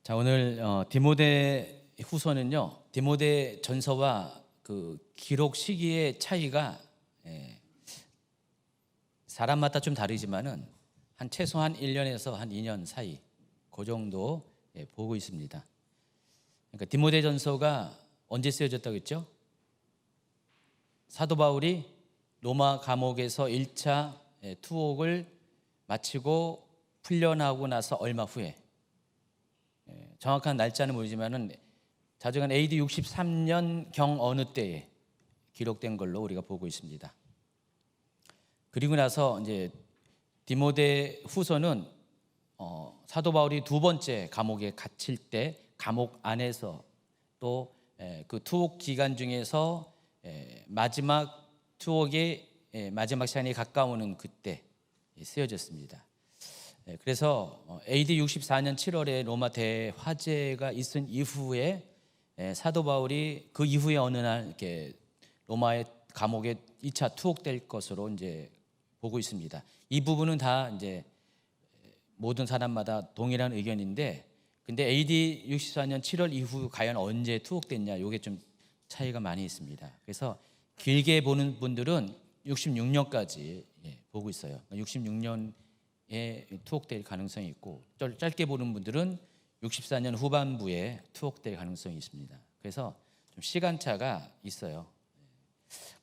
자, 오늘 디모데 후서는요, 디모데 전서와 그 기록 시기의 차이가 사람마다 좀 다르지만은 한 최소한 1년에서 한 2년 사이 그 정도 보고 있습니다. 그러니까 디모데 전서가 언제 쓰여졌다고 했죠? 사도 바울이 로마 감옥에서 1차 투옥을 마치고 풀려나오고 나서 얼마 후에, 정확한 날짜는 모르지만은 자정한 AD 63년 경 어느 때에 기록된 걸로 우리가 보고 있습니다. 그리고 나서 이제 디모데 후서는 사도 바울이 두 번째 감옥에 갇힐 때 감옥 안에서 또 그 투옥 기간 중에서 마지막 투옥의 마지막 시간이 가까우는 그때 쓰여졌습니다. 그래서 AD 64년 7월에 로마 대화재가 있은 이후에 사도 바울이 그 이후에 어느 날 이렇게 로마의 감옥에 2차 투옥될 것으로 이제 보고 있습니다. 이 부분은 다 이제 모든 사람마다 동일한 의견인데, 근데 AD 64년 7월 이후 과연 언제 투옥됐냐, 이게 좀 차이가 많이 있습니다. 그래서 길게 보는 분들은 66년까지 보고 있어요. 66년에 투옥될 가능성이 있고, 짧게 보는 분들은 64년 후반부에 투옥될 가능성이 있습니다. 그래서 좀 시간차가 있어요.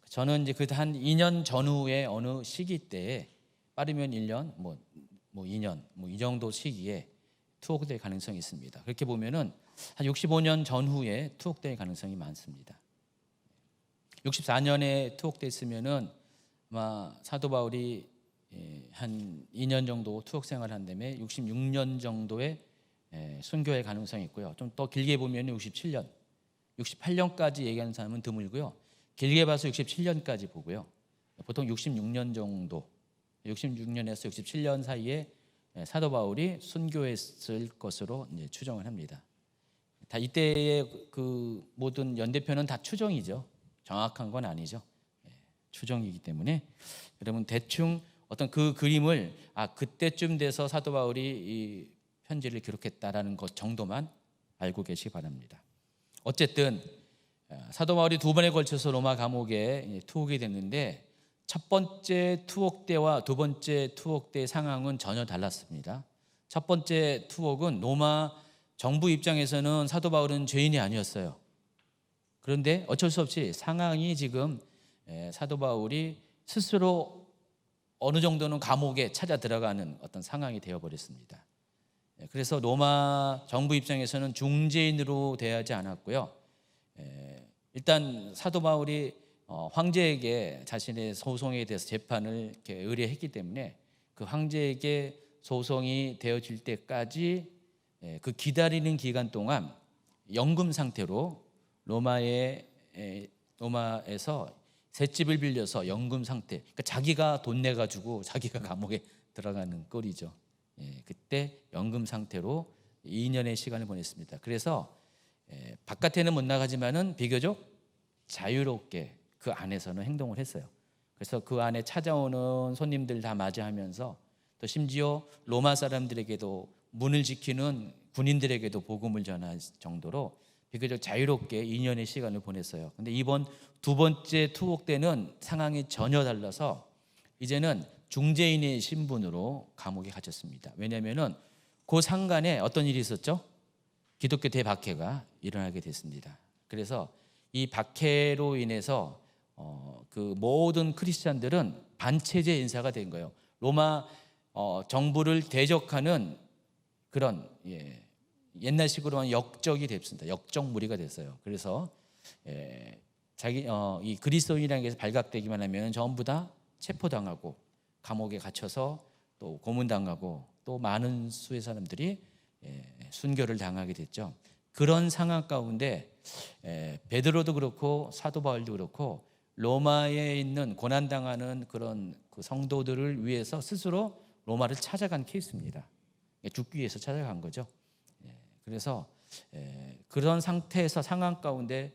저는 이제 그 한 2년 전후에 어느 시기 때에 빠르면 1년, 뭐 2년, 이 정도 시기에 투옥될 가능성이 있습니다. 그렇게 보면은 한 65년 전후에 투옥될 가능성이 많습니다. 64년에 투옥됐으면은 아마 사도 바울이 한 2년 정도 투옥 생활한 다음에 66년 정도의 순교의 가능성이 있고요. 좀 더 길게 보면 67년, 68년까지 얘기하는 사람은 드물고요. 길게 봐서 67년까지 보고요. 보통 66년 정도, 66년에서 67년 사이에 사도 바울이 순교했을 것으로 이제 추정을 합니다. 다 이때의 그 모든 연대표는 다 추정이죠. 정확한 건 아니죠. 추정이기 때문에 여러분 대충 어떤 그 그림을 그때쯤 돼서 사도 바울이 이 편지를 기록했다라는 것 정도만 알고 계시기 바랍니다. 어쨌든 사도 바울이 두 번에 걸쳐서 로마 감옥에 투옥이 됐는데, 첫 번째 투옥 때와 두 번째 투옥 때의 상황은 전혀 달랐습니다. 첫 번째 투옥은 로마 정부 입장에서는 사도 바울은 죄인이 아니었어요. 그런데 어쩔 수 없이 상황이 지금 사도 바울이 스스로 어느 정도는 감옥에 찾아 들어가는 어떤 상황이 되어버렸습니다. 그래서 로마 정부 입장에서는 중재인으로 대하지 않았고요. 일단 사도 바울이 황제에게 자신의 소송에 대해서 재판을 이렇게 의뢰했기 때문에 그 황제에게 소송이 되어질 때까지 그 기다리는 기간 동안 연금 상태로 로마에서 셋집을 빌려서 연금 상태, 그러니까 자기가 돈 내 가지고 자기가 감옥에 들어가는 꼴이죠. 그때 연금 상태로 2년의 시간을 보냈습니다. 그래서 바깥에는 못 나가지만은 비교적 자유롭게 그 안에서는 행동을 했어요. 그래서 그 안에 찾아오는 손님들 다 맞이하면서 또 심지어 로마 사람들에게도, 문을 지키는 군인들에게도 복음을 전할 정도로 비교적 자유롭게 2년의 시간을 보냈어요. 근데 이번 두 번째 투옥 때는 상황이 전혀 달라서 이제는 중재인의 신분으로 감옥에 갇혔습니다. 왜냐하면은 그 상간에 어떤 일이 있었죠? 기독교 대박해가 일어나게 됐습니다. 그래서 이 박해로 인해서 그 모든 크리스찬들은 반체제 인사가 된 거예요. 로마 정부를 대적하는 그런 옛날식으로 하면 역적이 됐습니다. 역적 무리가 됐어요. 그래서 이 그리스도인이라는 게 발각되기만 하면 전부 다 체포당하고 감옥에 갇혀서 또 고문당하고 또 많은 수의 사람들이 순교를 당하게 됐죠. 그런 상황 가운데 베드로도 그렇고 사도 바울도 그렇고 로마에 있는 고난당하는 그런 그 성도들을 위해서 스스로 로마를 찾아간 케이스입니다. 죽기 위해서 찾아간 거죠. 그래서 그런 상태에서 상황 가운데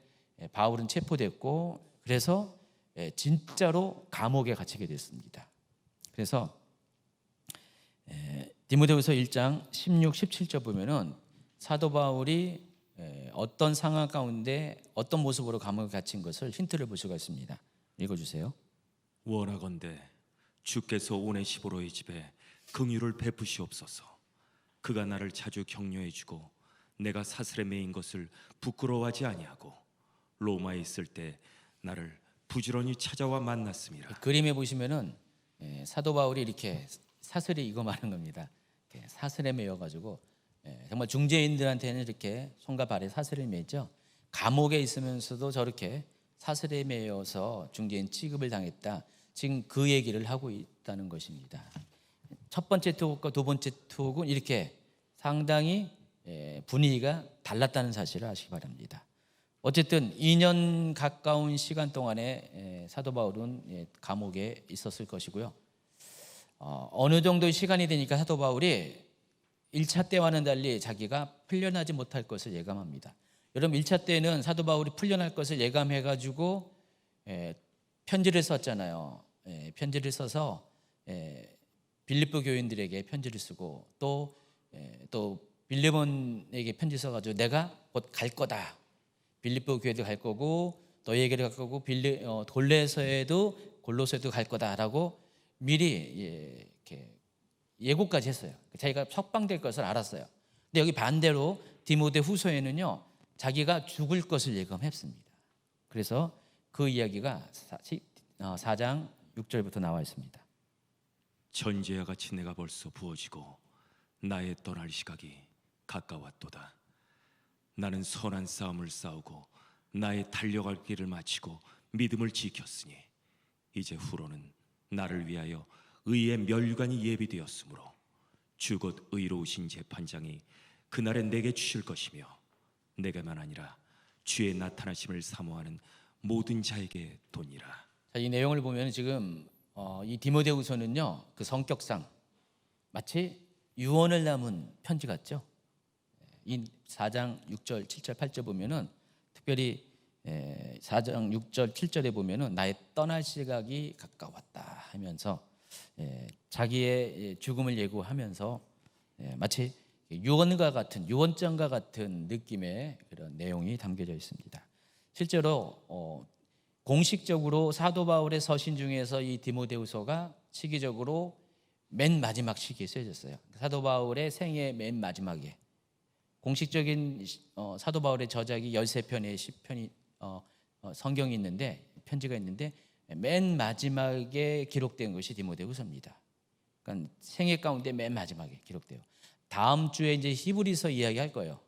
바울은 체포됐고, 그래서 진짜로 감옥에 갇히게 됐습니다. 그래서 디모데후서 1장 16, 17절 보면은 사도 바울이 어떤 상황 가운데 어떤 모습으로 감옥에 갇힌 것을 힌트를 볼 수가 있습니다. 읽어주세요. 원하건대 주께서 오네시보로의 집에 긍휼을 베푸시옵소서. 그가 나를 자주 격려해 주고 내가 사슬에 매인 것을 부끄러워하지 아니하고 로마에 있을 때 나를 부지런히 찾아와 만났음이라. 그림에 보시면은 사도 바울이 이렇게 사슬이 이거 많은 겁니다. 이렇게 사슬에 매여가지고 정말 중재인들한테는 이렇게 손과 발에 사슬을 매죠. 감옥에 있으면서도 저렇게 사슬에 매여서 중재인 취급을 당했다. 지금 그 얘기를 하고 있다는 것입니다. 첫 번째 투옥과 두 번째 투옥은 이렇게 상당히 분위기가 달랐다는 사실을 아시기 바랍니다. 어쨌든 2년 가까운 시간 동안에 사도 바울은 감옥에 있었을 것이고요. 어느 정도의 시간이 되니까 사도 바울이 1차 때와는 달리 자기가 풀려나지 못할 것을 예감합니다. 여러분 1차 때는 사도 바울이 풀려날 것을 예감해가지고 편지를 썼잖아요. 편지를 써서 빌립보 교인들에게 편지를 쓰고 또 빌레몬에게 편지 써가지고 내가 곧 갈 거다. 빌립보 교회도 갈 거고 너희에게도 갈 거고 골로새도 갈 거다라고 미리 이렇게 예고까지 했어요. 자기가 석방될 것을 알았어요. 근데 여기 반대로 디모데 후서에는요 자기가 죽을 것을 예감했습니다. 그래서 그 이야기가 4장 6절부터 나와 있습니다. 전제와 같이 내가 벌써 부어지고 나의 떠날 시각이 가까웠도다. 나는 선한 싸움을 싸우고 나의 달려갈 길을 마치고 믿음을 지켰으니 이제 후로는 나를 위하여 의의 면류관이 예비되었으므로 주 곧 의로우신 재판장이 그날에 내게 주실 것이며 내게만 아니라 주의 나타나심을 사모하는 모든 자에게 도니라. 자, 이 내용을 보면 지금 이 디모데후서는요 그 성격상 마치 유언을 담은 편지 같죠. 이 4장 6절 7절 8절 보면은 특별히 4장 6절 7절에 보면은 나의 떠날 시각이 가까웠다 하면서 자기의 죽음을 예고하면서 마치 유언과 같은 유언장과 같은 느낌의 그런 내용이 담겨져 있습니다. 실제로 공식적으로 사도 바울의 서신 중에서 이 디모데후서가 시기적으로 맨 마지막 시기에 쓰여졌어요. 사도 바울의 생애 맨 마지막에 공식적인 사도 바울의 저작이 13편의 시편이 성경이 있는데 편지가 있는데 맨 마지막에 기록된 것이 디모데후서입니다. 그러니까 생애 가운데 맨 마지막에 기록돼요. 다음 주에 이제 히브리서 이야기할 거예요.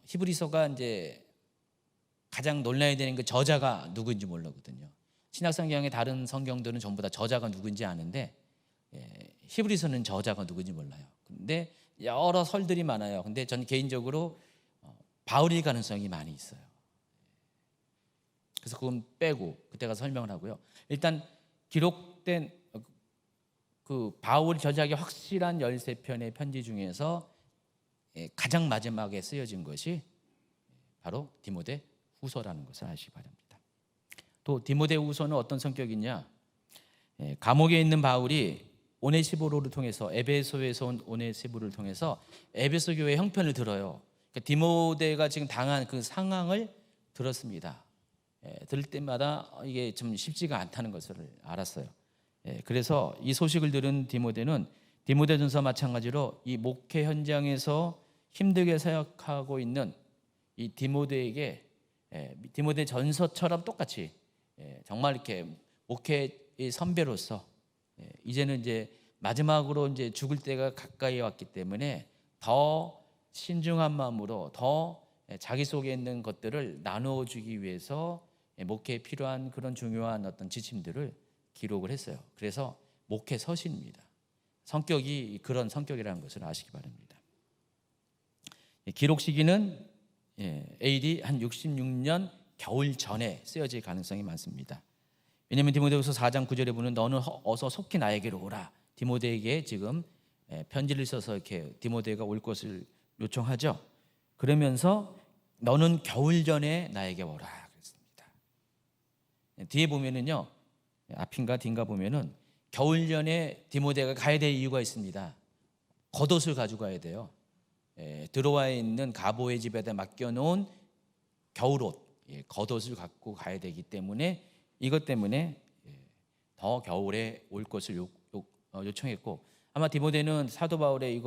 히브리서가 이제 가장 논란이 되는 그 저자가 누구인지 모르거든요. 신약성경의 다른 성경들은 전부 다 저자가 누구인지 아는데 히브리서는 저자가 누구인지 몰라요. 근데 여러 설들이 많아요. 근데 저는 개인적으로 바울일 가능성이 많이 있어요. 그래서 그건 빼고 그때 가서 설명을 하고요. 일단 기록된 그 바울 저작이 확실한 13편의 편지 중에서 가장 마지막에 쓰여진 것이 바로 디모데 후서라는 것을 아시기 바랍니다. 또 디모데 후서는 어떤 성격이냐? 감옥에 있는 바울이 오네시보로를 통해서 에베소에서 온 오네시보를 통해서 에베소 교회 형편을 들어요. 그러니까 디모데가 지금 당한 그 상황을 들었습니다. 들을 때마다 이게 좀 쉽지가 않다는 것을 알았어요. 그래서 이 소식을 들은 디모데는 디모데전서 마찬가지로 이 목회 현장에서 힘들게 사역하고 있는 이 디모데에게 디모데전서처럼 똑같이 정말 이렇게 목회의 선배로서 이제는 이제 마지막으로 이제 죽을 때가 가까이 왔기 때문에 더 신중한 마음으로 더 자기 속에 있는 것들을 나누어 주기 위해서 목회에 필요한 그런 중요한 어떤 지침들을 기록을 했어요. 그래서 목회 서신입니다. 성격이 그런 성격이라는 것을 아시기 바랍니다. 기록 시기는 AD 한 66년 겨울 전에 쓰여질 가능성이 많습니다. 왜냐하면 디모데후서 4장 9절에 보면 너는 어서 속히 나에게로 오라. 디모데에게 지금 편지를 써서 이렇게 디모데가 올 것을 요청하죠. 그러면서 너는 겨울 전에 나에게 오라 그랬습니다. 뒤에 보면은요, 앞인가 뒤인가 보면은 겨울 전에 디모데가 가야 될 이유가 있습니다. 겉옷을 가져가야 돼요. 들어와 있는 가보의 집에다 맡겨놓은 겨울옷, 겉옷을 갖고 가야 되기 때문에 이것 때문에 더 겨울에 올 것을 요청했고, 아마 디모데는 사도 바울의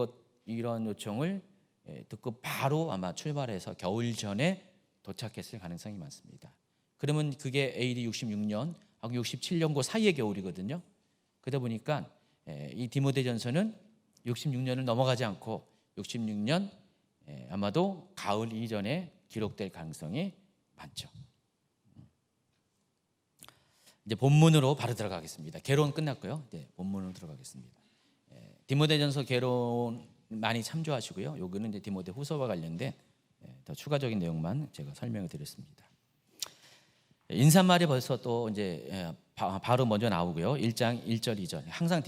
이런 요청을 듣고 바로 아마 출발해서 겨울 전에 도착했을 가능성이 많습니다. 그러면 그게 AD 66년하고 67년 그 사이의 겨울이거든요. 그러다 보니까 이 디모데전서는 66년을 넘어가지 않고 66년 아마도 가을 이전에 기록될 가능성이 많죠. 이제 본문으로 바로 들어가겠습니다. 개론 끝났고요. 네, 본문으로 들어가겠습니다. 디모데전서 개론 많이 참조하시고요. 요거는 이제 디모데 후서와 관련된 더 추가적인 내용만 제가 설명을 드렸습니다. 인사말이 벌써 또 이제 바로 먼저 나오고요. 1장 1절 2절. 항상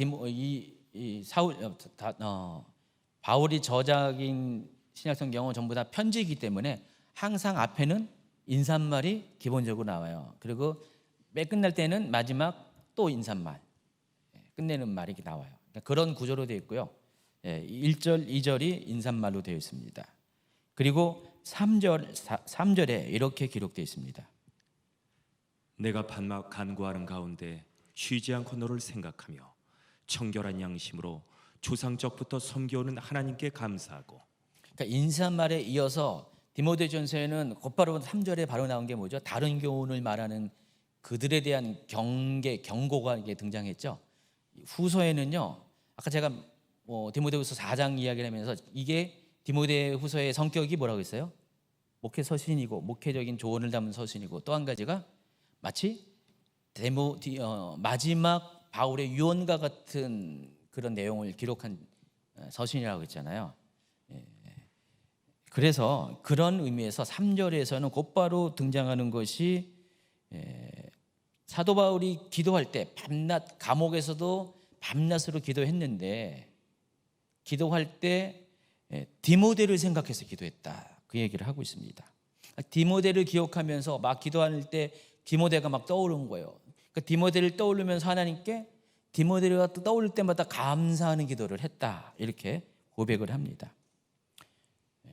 바울이 저작인 신약성경은 전부 다 편지이기 때문에 항상 앞에는 인사말이 기본적으로 나와요. 그리고 맨 끝날 때는 마지막 또 인사말, 끝내는 말이 나와요. 그런 구조로 되어 있고요. 1절, 2절이 인사말로 되어 있습니다. 그리고 3절에 이렇게 기록되어 있습니다. 내가 밤낮 간구하는 가운데 쉬지 않고 너를 생각하며 청결한 양심으로 조상적부터 섬겨오는 하나님께 감사하고. 그러니까 인사말에 이어서 디모데전서에는 곧바로 3절에 바로 나온 게 뭐죠? 다른 교훈을 말하는 그들에 대한 경고가 이게 등장했죠. 후서에는요, 아까 제가 디모데후서 4장 이야기를 하면서 이게 디모데후서의 성격이 뭐라고 했어요? 목회 서신이고 목회적인 조언을 담은 서신이고, 또 한 가지가 마치 마지막 바울의 유언과 같은 그런 내용을 기록한 서신이라고 했잖아요. 그래서 그런 의미에서 3절에서는 곧바로 등장하는 것이 사도 바울이 기도할 때 밤낮, 감옥에서도 밤낮으로 기도했는데 기도할 때 디모데를 생각해서 기도했다, 그 얘기를 하고 있습니다. 디모데를 기억하면서 막 기도할 때 디모데가 막 떠오른 거예요. 그러니까 디모데를 떠오르면서 하나님께 디모데가 떠오를 때마다 감사하는 기도를 했다, 이렇게 고백을 합니다.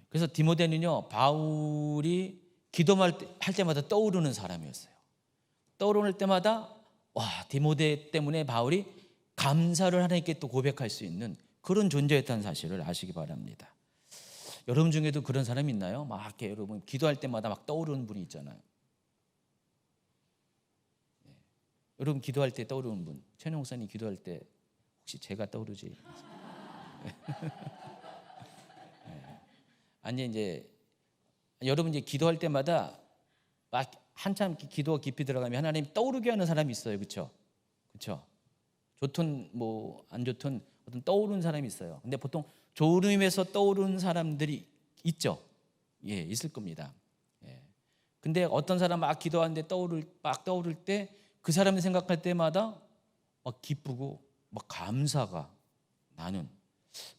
그래서 디모데는요, 바울이 기도할 때마다 떠오르는 사람이었어요. 떠오를 때마다 디모데 때문에 바울이 감사를 하나님께 또 고백할 수 있는 그런 존재였다는 사실을 아시기 바랍니다. 여러분 중에도 그런 사람이 있나요? 막 이렇게 여러분 기도할 때마다 막 떠오르는 분이 있잖아요. 여러분 기도할 때 떠오르는 분, 최영 목사님 기도할 때 혹시 제가 떠오르지? 아니, 이제 여러분 이제 기도할 때마다 막 한참 기도가 깊이 들어가면 하나님 떠오르게 하는 사람이 있어요, 그렇죠? 그렇죠? 좋든 뭐 안 좋든 어떤 떠오르는 사람이 있어요. 근데 보통 좋은 의미에서 떠오르는 사람들이 있죠. 있을 겁니다. 근데 어떤 사람 막 기도하는데 막 떠오를 때 그 사람을 생각할 때마다 막 기쁘고 막 감사가 나는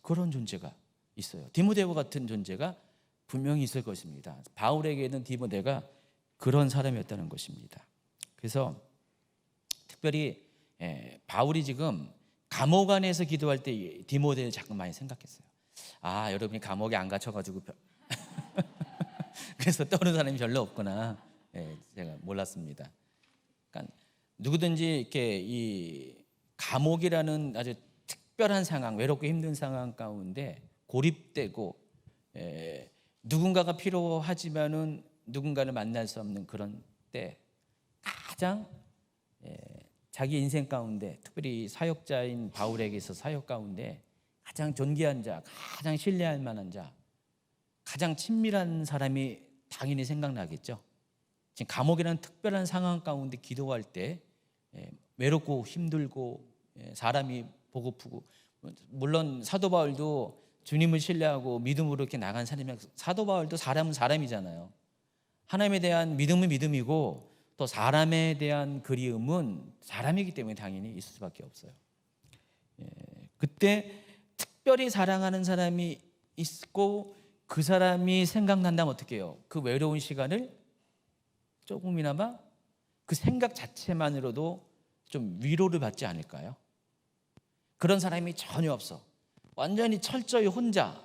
그런 존재가 있어요. 디모데와 같은 존재가 분명히 있을 것입니다. 바울에게는 디모데가 그런 사람이었다는 것입니다. 그래서 특별히 바울이 지금 감옥 안에서 기도할 때 디모데를 자꾸 많이 생각했어요. 여러분이 감옥에 안 갇혀가지고 그래서 떠오르는 사람이 별로 없구나. 제가 몰랐습니다. 그러니까 누구든지 이렇게 이 감옥이라는 아주 특별한 상황, 외롭고 힘든 상황 가운데 고립되고 누군가가 필요하지만은 누군가를 만날 수 없는 그런 때 가장 자기 인생 가운데, 특별히 사역자인 바울에게 있어 사역 가운데 가장 존귀한 자, 가장 신뢰할 만한 자, 가장 친밀한 사람이 당연히 생각나겠죠. 지금 감옥이라는 특별한 상황 가운데 기도할 때 외롭고 힘들고 사람이 보고프고, 물론 사도 바울도 주님을 신뢰하고 믿음으로 이렇게 나간 사람이면 사도 바울도 사람은 사람이잖아요. 하나님에 대한 믿음은 믿음이고 또 사람에 대한 그리움은 사람이기 때문에 당연히 있을 수밖에 없어요. 그때 특별히 사랑하는 사람이 있고 그 사람이 생각난다면 어떻게 해요? 그 외로운 시간을 조금이나마 그 생각 자체만으로도 좀 위로를 받지 않을까요? 그런 사람이 전혀 없어. 완전히 철저히 혼자,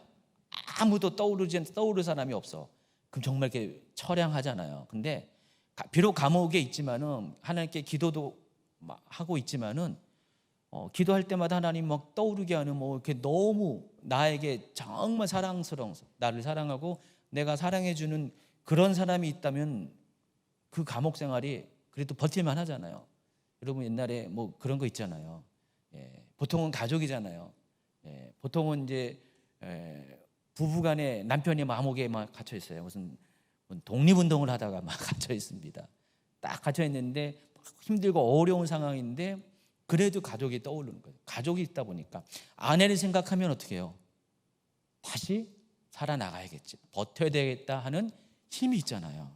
아무도 떠오를 사람이 없어. 그럼 정말 이렇게 처량하잖아요. 근데 비록 감옥에 있지만은 하나님께 기도도 막 하고 있지만은 기도할 때마다 하나님 막 떠오르게 하는 뭐 이렇게 너무 나에게 정말 사랑스러운, 나를 사랑하고 내가 사랑해 주는 그런 사람이 있다면 그 감옥 생활이 그래도 버틸만 하잖아요. 여러분 옛날에 뭐 그런 거 있잖아요. 보통은 가족이잖아요. 보통은 이제 부부간에 남편이 감옥에 막 갇혀 있어요. 무슨 독립운동을 하다가 막 갇혀 있습니다. 딱 갇혀 있는데 힘들고 어려운 상황인데 그래도 가족이 떠오르는 거예요. 가족이 있다 보니까 아내를 생각하면 어떻게 해요? 다시 살아나가야겠지, 버텨야 되겠다 하는 힘이 있잖아요.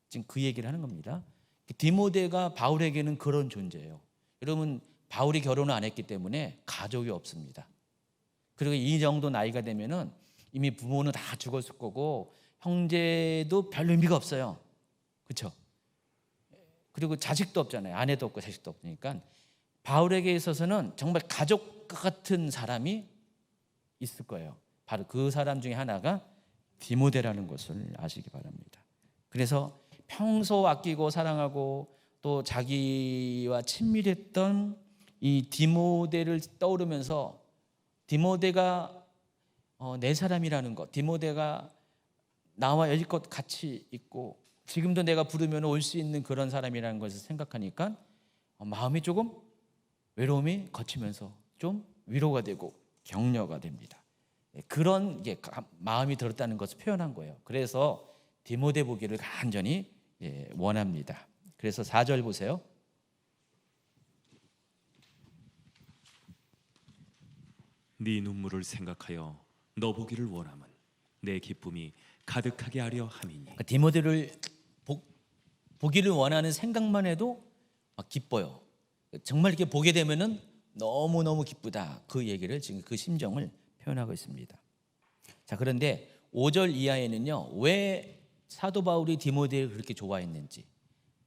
지금 그 얘기를 하는 겁니다. 디모데가 바울에게는 그런 존재예요. 여러분 바울이 결혼을 안 했기 때문에 가족이 없습니다. 그리고 이 정도 나이가 되면은 이미 부모는 다 죽었을 거고 형제도 별 의미가 없어요. 그렇죠? 그리고 자식도 없잖아요. 아내도 없고 자식도 없으니까 바울에게 있어서는 정말 가족 같은 사람이 있을 거예요. 바로 그 사람 중에 하나가 디모데라는 것을 아시기 바랍니다. 그래서 평소 아끼고 사랑하고 또 자기와 친밀했던 이 디모데를 떠오르면서 디모데가 내 사람이라는 것, 디모데가 나와 여지껏 같이 있고 지금도 내가 부르면 올 수 있는 그런 사람이라는 것을 생각하니까 마음이 조금 외로움이 거치면서 좀 위로가 되고 격려가 됩니다. 그런 마음이 들었다는 것을 표현한 거예요. 그래서 디모데 보기를 간절히 원합니다. 그래서 4절 보세요. 네 눈물을 생각하여 너 보기를 원함은 내 기쁨이 가득하게 하려 함이니. 그러니까 디모데를 보기를 원하는 생각만 해도 기뻐요. 정말 이렇게 보게 되면은 너무너무 기쁘다. 그 얘기를 지금 그 심정을 표현하고 있습니다. 자, 그런데 5절 이하에는요, 왜 사도 바울이 디모데를 그렇게 좋아했는지,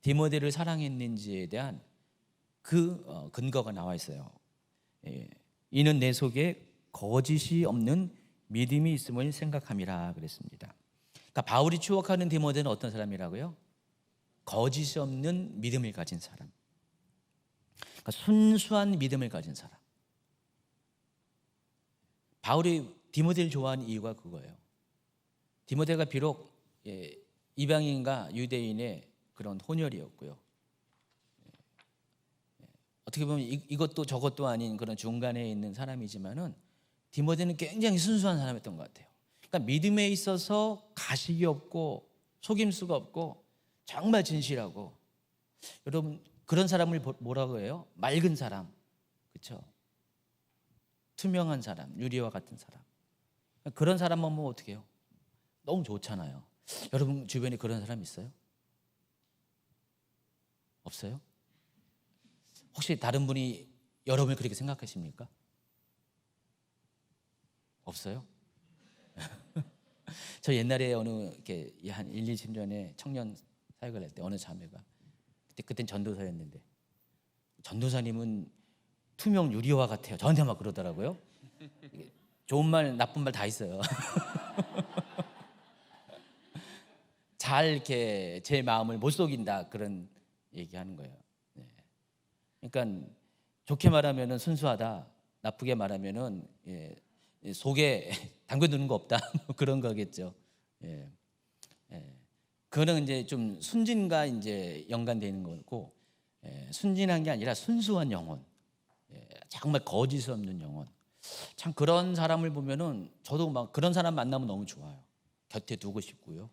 디모데를 사랑했는지에 대한 그 근거가 나와 있어요. 이는 내 속에 거짓이 없는 믿음이 있음을 생각함이라 그랬습니다. 그러니까 바울이 추억하는 디모데는 어떤 사람이라고요? 거짓이 없는 믿음을 가진 사람. 그러니까 순수한 믿음을 가진 사람. 바울이 디모데를 좋아하는 이유가 그거예요. 디모데가 비록 이방인과 유대인의 그런 혼혈이었고요. 어떻게 보면 이것도 저것도 아닌 그런 중간에 있는 사람이지만은 디모데는 굉장히 순수한 사람이었던 것 같아요. 그러니까 믿음에 있어서 가식이 없고 속임수가 없고 정말 진실하고, 여러분 그런 사람을 뭐라고 해요? 맑은 사람, 그렇죠? 투명한 사람, 유리와 같은 사람. 그런 사람만 보면 어떻게 해요? 너무 좋잖아요. 여러분 주변에 그런 사람 있어요? 없어요? 혹시 다른 분이 여러분이 그렇게 생각하십니까? 없어요? 저 옛날에 이렇게 한 1, 20년에 청년 사역을 할 때 어느 자매가 그땐 전도사였는데, 전도사님은 투명 유리화 같아요. 저한테 막 그러더라고요. 좋은 말 나쁜 말 다 있어요. 잘 이렇게 제 마음을 못 속인다, 그런 얘기하는 거예요. 그러니까 좋게 말하면은 순수하다, 나쁘게 말하면은 속에 담겨두는 거 없다, 뭐 그런 거겠죠. 그거는 이제 좀 순진과 이제 연관되는 거고, 순진한 게 아니라 순수한 영혼, 정말 거짓 없는 영혼. 참 그런 사람을 보면은 저도 막 그런 사람 만나면 너무 좋아요. 곁에 두고 싶고요,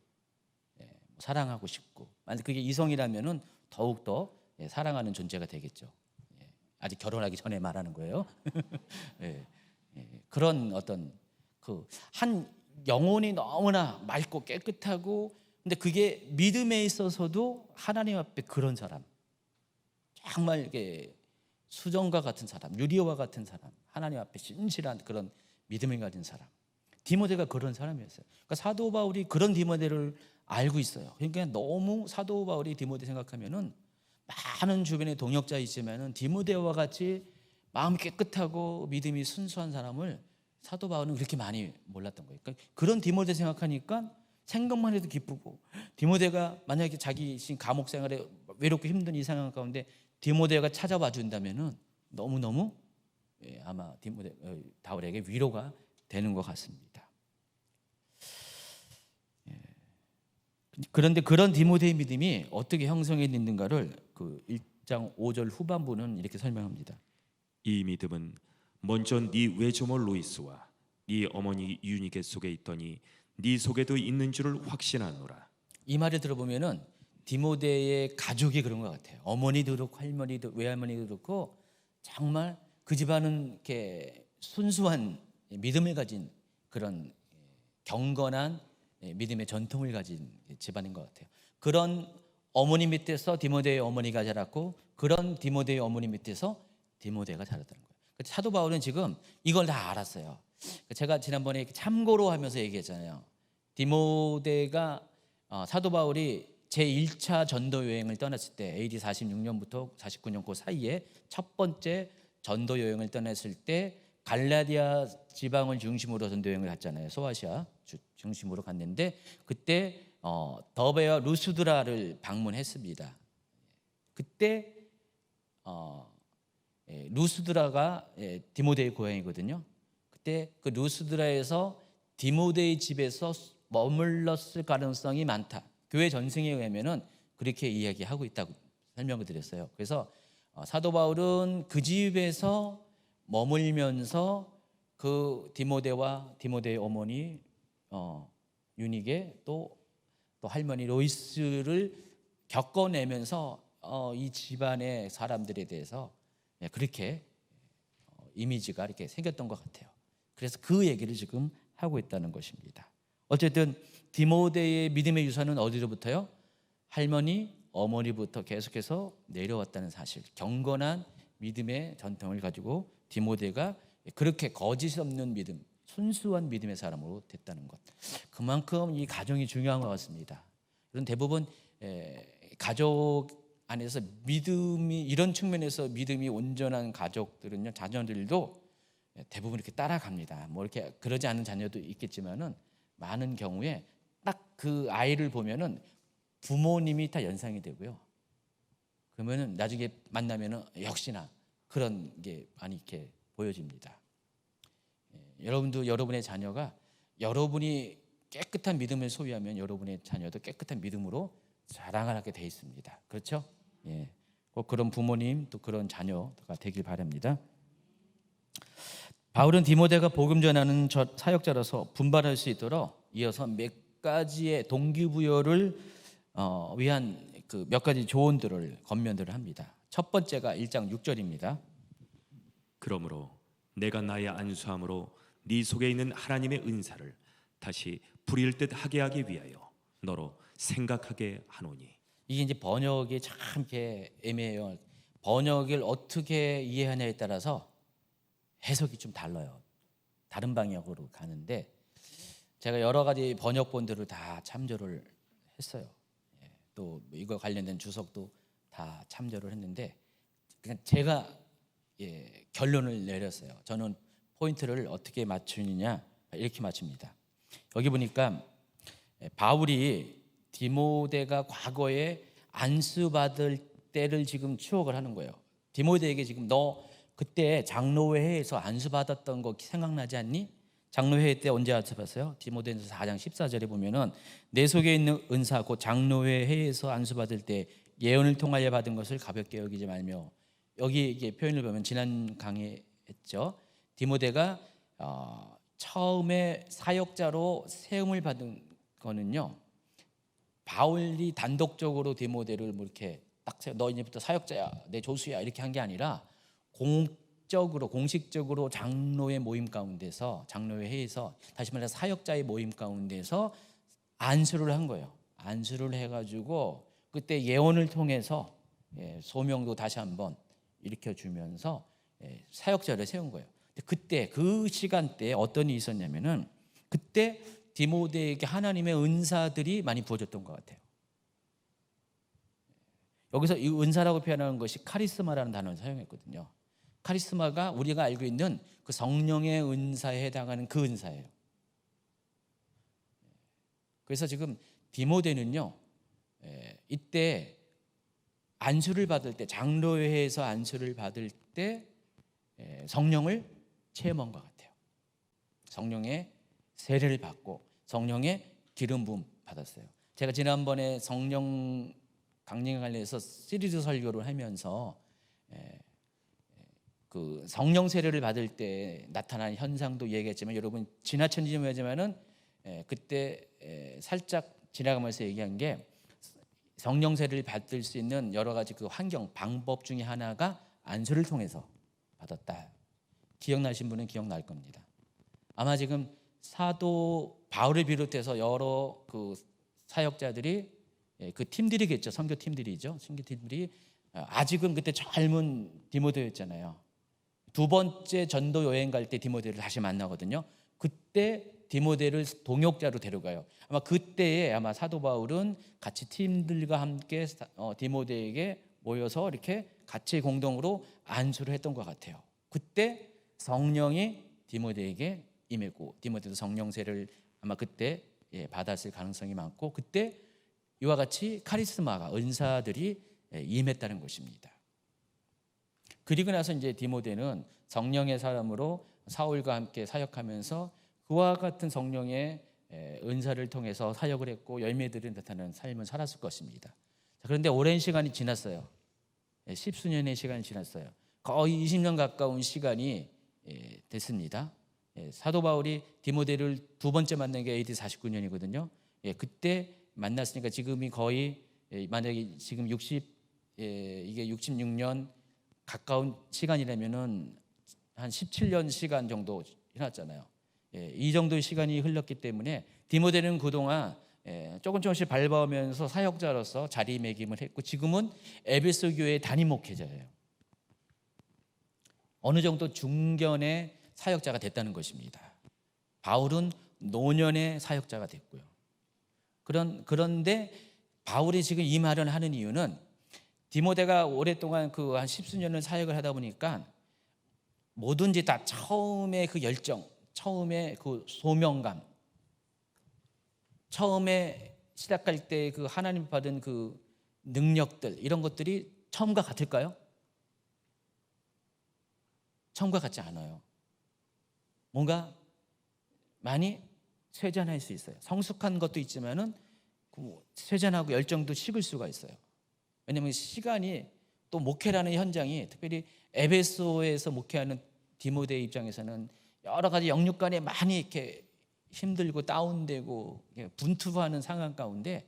사랑하고 싶고. 만약 그게 이성이라면은 더욱 더 사랑하는 존재가 되겠죠. 아직 결혼하기 전에 말하는 거예요. 그런 어떤 그 한 영혼이 너무나 맑고 깨끗하고, 근데 그게 믿음에 있어서도 하나님 앞에 그런 사람, 정말 이게 수정과 같은 사람, 유리와 같은 사람, 하나님 앞에 신실한 그런 믿음을 가진 사람. 디모데가 그런 사람이었어요. 그러니까 사도 바울이 그런 디모데를 알고 있어요. 그러니까 너무 사도 바울이 디모데 생각하면은 많은 주변에 동역자 있지만은 디모데와 같이 마음이 깨끗하고 믿음이 순수한 사람을 사도 바울은 그렇게 많이 몰랐던 거예요. 그러니까 그런 디모데 생각하니까 생각만 해도 기쁘고, 디모데가 만약에 자기 지금 감옥 생활에 외롭고 힘든 이 상황 가운데 디모데가 찾아와 준다면은 너무너무 아마 바울에게 위로가 되는 것 같습니다. 그런데 그런 디모데의 믿음이 어떻게 형성이 됐는가를 그 1장 5절 후반부는 이렇게 설명합니다. 이 믿음은 먼저 네 외조모 로이스와 네 어머니 유니게 속에 있더니 네 속에도 있는 줄을 확신하노라. 이 말을 들어보면은 디모데의 가족이 그런 것 같아요. 어머니도 그렇고 할머니도 외할머니도 그렇고 정말 그 집안은 이렇게 순수한 믿음을 가진 그런 경건한 믿음의 전통을 가진 집안인 것 같아요. 그런 어머니 밑에서 디모데의 어머니가 자랐고, 그런 디모데의 어머니 밑에서 디모데가 자랐다는 거예요. 사도 바울은 지금 이걸 다 알았어요. 제가 지난번에 참고로 하면서 얘기했잖아요. 디모데가 사도 바울이 제1차 전도 여행을 떠났을 때 AD 46년부터 49년 그 사이에 첫 번째 전도 여행을 떠났을 때 갈라디아 지방을 중심으로 전도 여행을 갔잖아요. 소아시아 중심으로 갔는데 그때 더베와 루스드라를 방문했습니다. 그때 루스드라가 디모데의 고향이거든요. 그때 그 루스드라에서 디모데의 집에서 머물렀을 가능성이 많다. 교회 전승에 의하면은 그렇게 이야기하고 있다고 설명을 드렸어요. 그래서 사도 바울은 그 집에서 머물면서 그 디모데와 디모데의 어머니 유니게 또 할머니 로이스를 겪어내면서 이 집안의 사람들에 대해서 그렇게 이미지가 이렇게 생겼던 것 같아요. 그래서 그 얘기를 지금 하고 있다는 것입니다. 어쨌든 디모데의 믿음의 유산은 어디로부터요? 할머니, 어머니부터 계속해서 내려왔다는 사실, 경건한 믿음의 전통을 가지고 디모데가 그렇게 거짓 없는 믿음, 순수한 믿음의 사람으로 됐다는 것, 그만큼 이 가정이 중요한 것 같습니다. 이런 대부분 가족 안에서 믿음이, 이런 측면에서 믿음이 온전한 가족들은요, 자녀들도 대부분 이렇게 따라갑니다. 뭐 이렇게 그러지 않은 자녀도 있겠지만은 많은 경우에 딱 그 아이를 보면은 부모님이 다 연상이 되고요. 그러면은 나중에 만나면은 역시나 그런 게 많이 이렇게 보여집니다. 여러분도 여러분의 자녀가, 여러분이 깨끗한 믿음을 소유하면 여러분의 자녀도 깨끗한 믿음으로 자랑을 하게 돼 있습니다. 그렇죠? 예. 꼭 그런 부모님 또 그런 자녀가 되길 바랍니다. 바울은 디모데가 복음 전하는 사역자라서 분발할 수 있도록 이어서 몇 가지의 동기부여를 위한 그 몇 가지 조언들을 권면들을 합니다. 첫 번째가 1장 6절입니다. 그러므로 내가 나의 안수함으로 네 속에 있는 하나님의 은사를 다시 부릴 듯 하게 하기 위하여 너로 생각하게 하노니. 이게 이제 번역이 참 이렇게 애매해요. 번역을 어떻게 이해하냐에 따라서 해석이 좀 달라요. 다른 방향으로 가는데 제가 여러 가지 번역본들을 다 참조를 했어요. 또 이거 관련된 주석도 다 참조를 했는데 그냥 제가 결론을 내렸어요. 저는 포인트를 어떻게 맞추느냐, 이렇게 맞춥니다. 여기 보니까 바울이 디모데가 과거에 안수받을 때를 지금 추억을 하는 거예요. 디모데에게 지금 너 그때 장로회에서 안수받았던 거 생각나지 않니? 장로회 때 언제 안수받았어요? 디모데전서 4장 14절에 보면은 내 속에 있는 은사 곧 장로회에서 안수받을 때 예언을 통하여 받은 것을 가볍게 여기지 말며, 여기 이게 표현을 보면 지난 강의 했죠. 디모데가 처음에 사역자로 세움을 받은 거는요, 바울이 단독적으로 디모데를 뭐 이렇게 딱 너 이제부터 사역자야, 내 조수야 이렇게 한 게 아니라 공식적으로 장로의 모임 가운데서, 장로의 회에서, 다시 말해서 사역자의 모임 가운데서 안수를 한 거예요. 안수를 해가지고 그때 예언을 통해서 소명도 다시 한번 일으켜주면서 사역자를 세운 거예요. 그때 그 시간대에 어떤 일이 있었냐면은 그때 디모데에게 하나님의 은사들이 많이 부어졌던 것 같아요. 여기서 이 은사라고 표현하는 것이 카리스마라는 단어를 사용했거든요. 카리스마가 우리가 알고 있는 그 성령의 은사에 해당하는 그 은사예요. 그래서 지금 디모데는요, 이때 안수를 받을 때, 장로회에서 안수를 받을 때 성령을 체험한 것 같아요. 성령의 세례를 받고 성령의 기름 부음 받았어요. 제가 지난번에 성령 강림에 관련해서 시리즈 설교를 하면서 그 성령 세례를 받을 때 나타나는 현상도 얘기했지만, 여러분 지나쳤는지 모르지만은 그때 살짝 지나가면서 얘기한 게, 성령 세례를 받을 수 있는 여러 가지 그 환경, 방법 중에 하나가 안수를 통해서 받았다. 기억나신 분은 기억날 겁니다. 아마 지금 사도 바울을 비롯해서 여러 그 사역자들이, 그 팀들이겠죠. 선교 팀들이죠. 선교 팀들이 아직은 그때 젊은 디모데였잖아요. 두 번째 전도 여행 갈 때 디모데를 다시 만나거든요. 그때 디모데를 동역자로 데려가요. 아마 그때에 아마 사도 바울은 같이 팀들과 함께 디모데에게 모여서 이렇게 같이 공동으로 안수를 했던 것 같아요. 그때 성령이 디모데에게 임했고, 디모데도 성령 세례를 아마 그때 받았을 가능성이 많고, 그때 이와 같이 카리스마가, 은사들이 임했다는 것입니다. 그리고 나서 이제 디모데는 성령의 사람으로 사울과 함께 사역하면서 그와 같은 성령의 은사를 통해서 사역을 했고 열매들이 나타나는 삶을 살았을 것입니다. 그런데 오랜 시간이 지났어요. 10수년의 시간이 지났어요. 거의 20년 가까운 시간이 됐습니다. 사도 바울이 디모데를 두 번째 만난 게 AD 49년이거든요. 그때 만났으니까 지금이 거의, 만약에 지금 이게 66년 가까운 시간이라면은 한 17년 시간 정도 지났잖아요. 이 정도의 시간이 흘렀기 때문에 디모데는 그동안 조금씩 밟아오면서 사역자로서 자리매김을 했고, 지금은 에베소 교회 담임 목회자예요. 어느 정도 중견의 사역자가 됐다는 것입니다. 바울은 노년의 사역자가 됐고요. 그런데 바울이 지금 이 말을 하는 이유는, 디모데가 오랫동안 그 한 10수년을 사역을 하다 보니까 뭐든지 다 처음에 그 열정, 처음에 그 소명감, 처음에 시작할 때 그 하나님 받은 그 능력들, 이런 것들이 처음과 같을까요? 처음과 같지 않아요. 뭔가 많이 쇠잔할 수 있어요. 성숙한 것도 있지만은 쇠잔하고 열정도 식을 수가 있어요. 왜냐하면 시간이, 또 목회라는 현장이, 특별히 에베소에서 목회하는 디모데 입장에서는 여러 가지 영육간에 많이 이렇게 힘들고 다운되고 분투하는 상황 가운데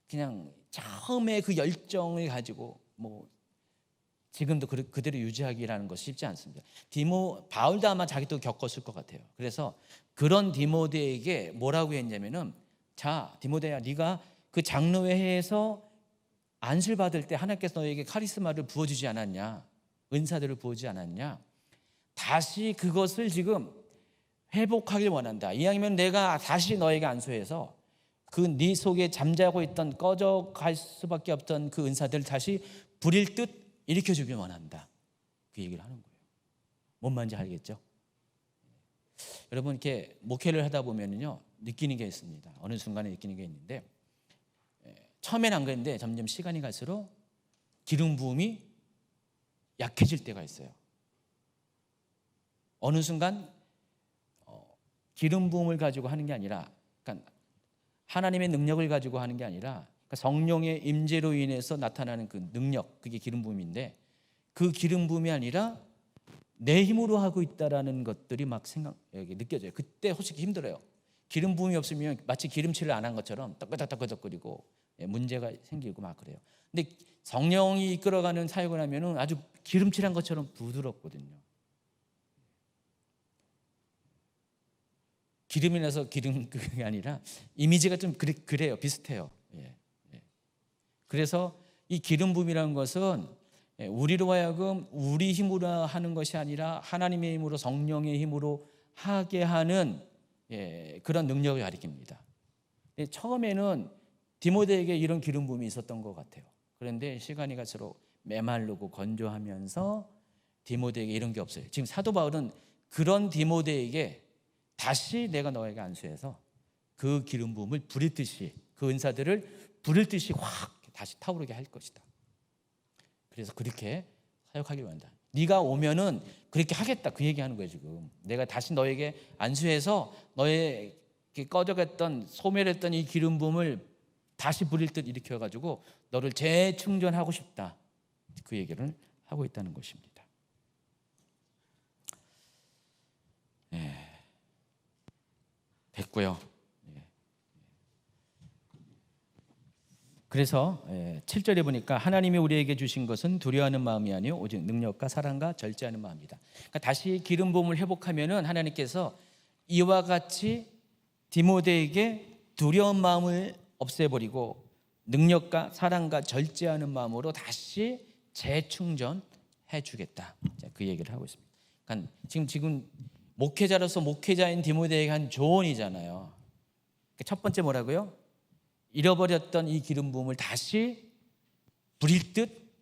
그냥 처음에 그 열정을 가지고 지금도 그대로 유지하기라는 것이 쉽지 않습니다. 바울도 아마 자기도 겪었을 것 같아요. 그래서 그런 디모데에게 뭐라고 했냐면은, 자 디모데야, 네가 그 장로회에서 안수를 받을 때 하나님께서 너에게 카리스마를 부어주지 않았냐, 은사들을 부어주지 않았냐, 다시 그것을 지금 회복하길 원한다. 이왕이면 내가 다시 너에게 안수해서 그 네 속에 잠자고 있던, 꺼져갈 수밖에 없던 그 은사들을 다시 부릴 듯 일으켜주길 원한다. 그 얘기를 하는 거예요. 뭔 말인지 알겠죠? 여러분, 이렇게 목회를 하다 보면요, 느끼는 게 있습니다. 어느 순간에 느끼는 게 있는데, 처음에는 안 그랬는데 점점 시간이 갈수록 기름 부음이 약해질 때가 있어요. 어느 순간 기름 부음을 가지고 하는 게 아니라, 그러니까 하나님의 능력을 가지고 하는 게 아니라, 그러니까 성령의 임재로 인해서 나타나는 그 능력, 그게 기름 부음인데, 그 기름 부음이 아니라 내 힘으로 하고 있다라는 것들이 막 느껴져요. 그때 솔직히 힘들어요. 기름 부음이 없으면 마치 기름칠을 안 한 것처럼 떡끄덕떡끄덕거리고 문제가 생기고 막 그래요. 근데 성령이 이끌어가는 사역을 하면은 아주 기름칠한 것처럼 부드럽거든요. 기름이 나서 기름 그게 아니라 이미지가 좀 그래요. 비슷해요. 그래서 이 기름 부음이라는 것은 우리로 하여금 우리 힘으로 하는 것이 아니라 하나님의 힘으로, 성령의 힘으로 하게 하는 그런 능력을 가리킵니다. 처음에는 디모데에게 이런 기름 부음이 있었던 것 같아요. 그런데 시간이 갈수록 메마르고 건조하면서 디모데에게 이런 게 없어요. 지금 사도 바울은 그런 디모데에게 다시 내가 너에게 안수해서 그 기름 부음을 부릴 듯이, 그 은사들을 부릴 듯이 확 다시 타오르게 할 것이다. 그래서 그렇게 사역하기를 원한다. 네가 오면은 그렇게 하겠다, 그 얘기하는 거예요. 지금 내가 다시 너에게 안수해서 너의 꺼져갔던, 소멸했던 이 기름 부음을 다시 부릴 듯 일으켜가지고 너를 재충전하고 싶다, 그 얘기를 하고 있다는 것입니다. 됐고요. 그래서 7절에 보니까 하나님이 우리에게 주신 것은 두려워하는 마음이 아니요 오직 능력과 사랑과 절제하는 마음이다. 그러니까 다시 기름 부음을 회복하면은 하나님께서 이와 같이 디모데에게 두려운 마음을 없애버리고 능력과 사랑과 절제하는 마음으로 다시 재충전해 주겠다, 그 얘기를 하고 있습니다. 그러니까 지금 목회자로서 목회자인 디모데에게 한 조언이잖아요. 첫 번째 뭐라고요? 잃어버렸던 이 기름 부음을 다시 부릴 듯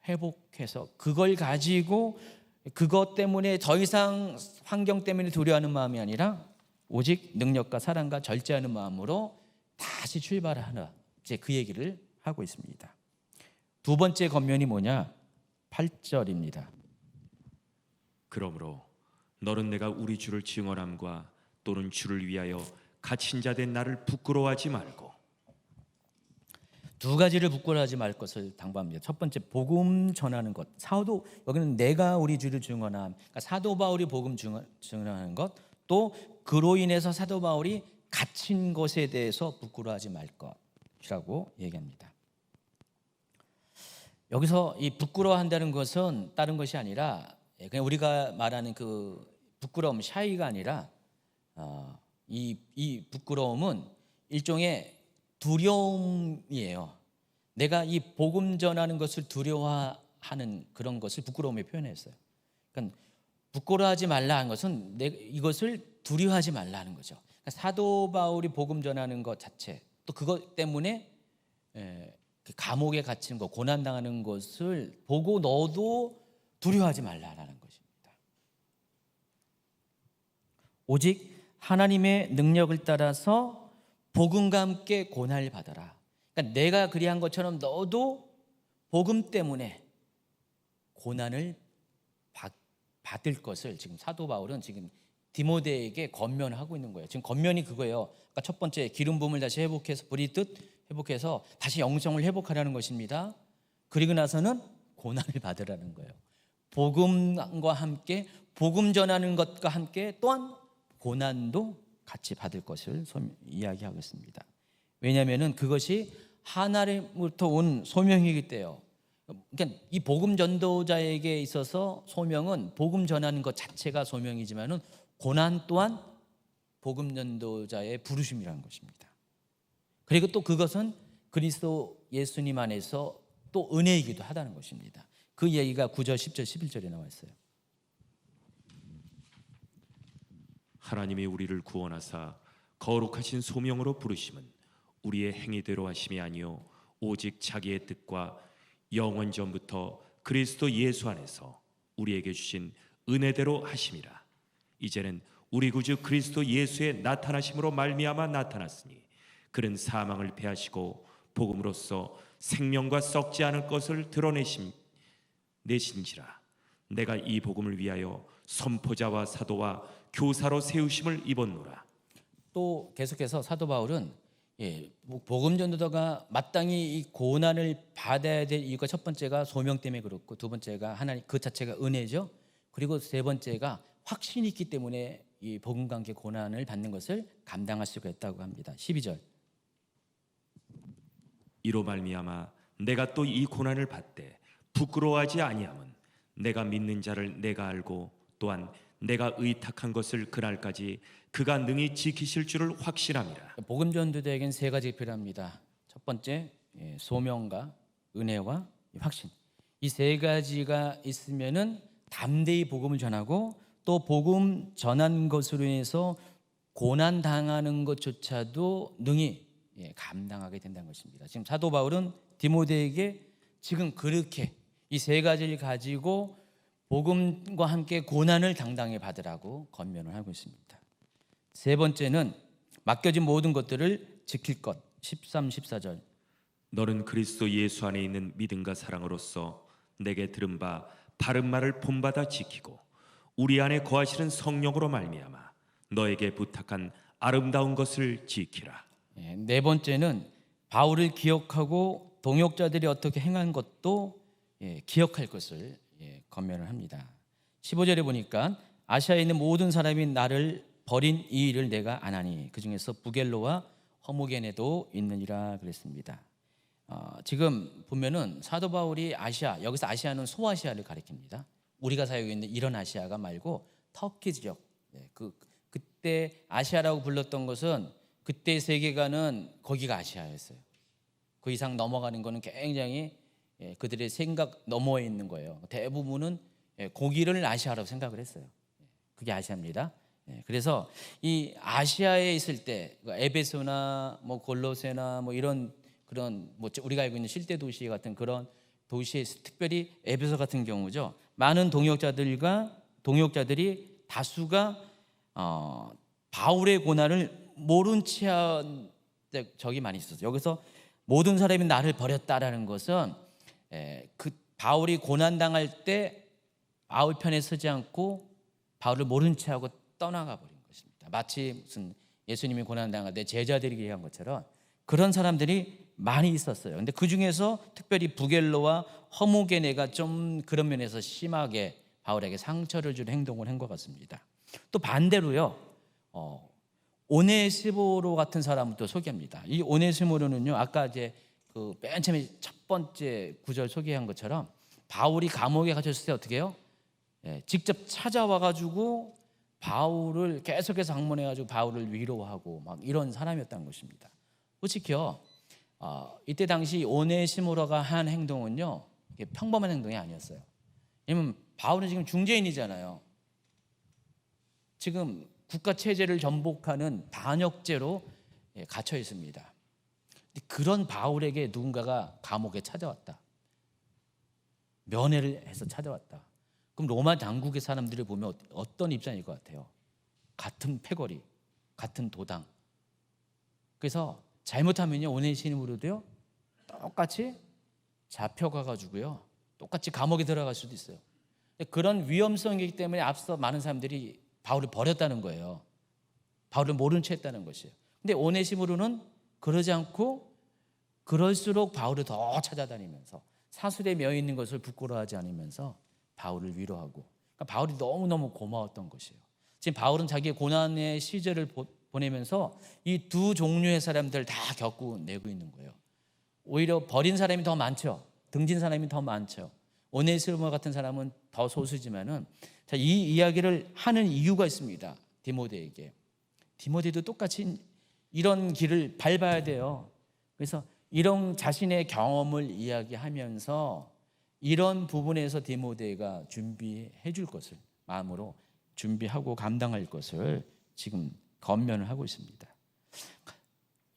회복해서 그걸 가지고 그것 때문에 더 이상 환경 때문에 두려워하는 마음이 아니라 오직 능력과 사랑과 절제하는 마음으로 다시 출발하라, 이제 그 얘기를 하고 있습니다. 두 번째 권면이 뭐냐? 8절입니다. 그러므로 너는 내가 우리 주를 증언함과 또는 주를 위하여 갇힌 자 된 나를 부끄러워하지 말고. 두 가지를 부끄러워하지 말 것을 당부합니다. 첫 번째, 복음 전하는 것. 사도, 여기는 내가 우리 주를 증언함, 그러니까 사도 바울이 복음 증언하는 것, 또 그로 인해서 사도 바울이 갇힌 것에 대해서 부끄러워하지 말 것이라고 얘기합니다. 여기서 이 부끄러워한다는 것은 다른 것이 아니라 그냥 우리가 말하는 그 부끄러움, 샤이가 아니라 이 부끄러움은 일종의 두려움이에요. 내가 이 복음 전하는 것을 두려워하는 그런 것을 부끄러움에 표현했어요. 그러니까 부끄러워하지 말라 한 것은 이것을 두려워하지 말라는 거죠. 그러니까 사도 바울이 복음 전하는 것 자체, 또 그것 때문에 감옥에 갇히는 것, 고난 당하는 것을 보고 너도 두려워하지 말라라는 것입니다. 오직 하나님의 능력을 따라서 복음과 함께 고난을 받아라. 그러니까 내가 그리한 것처럼 너도 복음 때문에 고난을 받을 것을 지금 사도 바울은 지금 디모데에게 권면하고 있는 거예요. 지금 권면이 그거예요. 아까 첫 번째 기름 부음을 다시 회복해서 부리듯 회복해서 다시 영성을 회복하라는 것입니다. 그리고 나서는 고난을 받으라는 거예요. 복음과 함께, 복음 전하는 것과 함께 또한 고난도 같이 받을 것을 이야기하고 있습니다. 왜냐하면 그것이 하나님으로부터 온 소명이기 때문에. 그러니까 이 복음 전도자에게 있어서 소명은 복음 전하는 것 자체가 소명이지만은 고난 또한 복음 전도자의 부르심이라는 것입니다. 그리고 또 그것은 그리스도 예수님 안에서 또 은혜이기도 하다는 것입니다. 그 얘기가 9절, 10절, 11절에 나와 있어요. 하나님이 우리를 구원하사 거룩하신 소명으로 부르심은 우리의 행위대로 하심이 아니요 오직 자기의 뜻과 영원 전부터 그리스도 예수 안에서 우리에게 주신 은혜대로 하심이라. 이제는 우리 구주 그리스도 예수의 나타나심으로 말미암아 나타났으니 그는 사망을 패하시고 복음으로써 생명과 썩지 않을 것을 내신지라. 내가 이 복음을 위하여 선포자와 사도와 교사로 세우심을 입었노라. 또 계속해서 사도 바울은 복음 전도자가 마땅히 이 고난을 받아야 될 이유가 첫 번째가 소명 때문에 그렇고, 두 번째가 하나님 그 자체가 은혜죠. 그리고 세 번째가 확신이 있기 때문에 이 복음과 함께 고난을 받는 것을 감당할 수가 있다고 합니다. 12절. 이로 말미암아 내가 또 이 고난을 받되 부끄러워하지 아니함은 내가 믿는 자를 내가 알고 또한 내가 의탁한 것을 그날까지 그가 능히 지키실 줄을 확신함이라. 복음 전도자에게는 세 가지 필요합니다. 첫 번째, 소명과 은혜와 확신. 이 세 가지가 있으면은 담대히 복음을 전하고, 또 복음 전한 것으로 인해서 고난 당하는 것조차도 능히 감당하게 된다는 것입니다. 지금 사도 바울은 디모데에게 지금 그렇게 이 세 가지를 가지고 복음과 함께 고난을 당당히 받으라고 권면을 하고 있습니다. 세 번째는 맡겨진 모든 것들을 지킬 것. 13, 14절. 너는 그리스도 예수 안에 있는 믿음과 사랑으로서 내게 들은 바 바른 말을 본받아 지키고 우리 안에 거하시는 성령으로 말미암아 너에게 부탁한 아름다운 것을 지키라. 네 번째는 바울을 기억하고 동역자들이 어떻게 행한 것도 기억할 것을 권면을 합니다. 15절에 보니까 아시아에 있는 모든 사람이 나를 버린 이 일을 내가 안 하니 그 중에서 부겔로와 허무게네도 있느니라 그랬습니다. 지금 보면은 사도 바울이 아시아, 여기서 아시아는 소아시아를 가리킵니다. 우리가 살고 있는 이런 아시아가 말고 터키 지역, 그때 아시아라고 불렀던 것은 그때 세계관은 거기가 아시아였어요. 그 이상 넘어가는 거는 굉장히 그들의 생각 너머에 있는 거예요. 대부분은 고기를 아시아라고 생각을 했어요. 그게 아시아입니다. 그래서 이 아시아에 있을 때 에베소나 뭐 골로새나 뭐 이런 그런 뭐 우리가 알고 있는 실대 도시 같은 그런 도시에 특별히 에베소 같은 경우죠. 많은 동역자들이 다수가 바울의 고난을 모른 채한 적이 많이 있었어요. 여기서 모든 사람이 나를 버렸다라는 것은 그 바울이 고난 당할 때 바울 편에 서지 않고 바울을 모른 채하고 떠나가 버린 것입니다. 마치 무슨 예수님이 고난 당할 때 제자들이 얘기한 것처럼 그런 사람들이 많이 있었어요. 근데 그 중에서 특별히 부겔로와 허무게네가 좀 그런 면에서 심하게 바울에게 상처를 주는 행동을 한 것 같습니다. 또 반대로요, 오네시모로 같은 사람을 또 소개합니다. 이 오네시모로는요, 아까 이제 그 맨 처음에 첫 번째 구절 소개한 것처럼 바울이 감옥에 갇혔을 때 어떻게 해요? 직접 찾아와 가지고 바울을 계속해서 방문해 가지고 바울을 위로하고 막 이런 사람이었다는 것입니다. 솔직히요, 이때 당시 오네시모로가 한 행동은요, 이게 평범한 행동이 아니었어요. 왜냐면 바울은 지금 중재인이잖아요. 지금 국가 체제를 전복하는 반역죄로 갇혀 있습니다. 그런 바울에게 누군가가 감옥에 찾아왔다. 면회를 해서 찾아왔다. 그럼 로마 당국의 사람들을 보면 어떤 입장일 것 같아요? 같은 패거리, 같은 도당. 그래서 잘못하면요, 오네시모로도요 똑같이 잡혀가가지고요 똑같이 감옥에 들어갈 수도 있어요. 그런 위험성이기 때문에 앞서 많은 사람들이 바울을 버렸다는 거예요. 바울을 모른 채 했다는 것이에요. 근데 오네시모로는 그러지 않고 그럴수록 바울을 더 찾아다니면서 사술에 매여 있는 것을 부끄러워하지 않으면서 바울을 위로하고, 그러니까 바울이 너무너무 고마웠던 것이에요. 지금 바울은 자기의 고난의 시절을 보내면서 이 두 종류의 사람들을 다 겪어내고 있는 거예요. 오히려 버린 사람이 더 많죠. 등진 사람이 더 많죠. 오네시모 같은 사람은 더 소수지만은, 자, 이 이야기를 하는 이유가 있습니다. 디모데에게. 디모데도 똑같이 이런 길을 밟아야 돼요. 그래서 이런 자신의 경험을 이야기하면서 이런 부분에서 디모데가 준비해 줄 것을 마음으로 준비하고 감당할 것을 지금 권면을 하고 있습니다.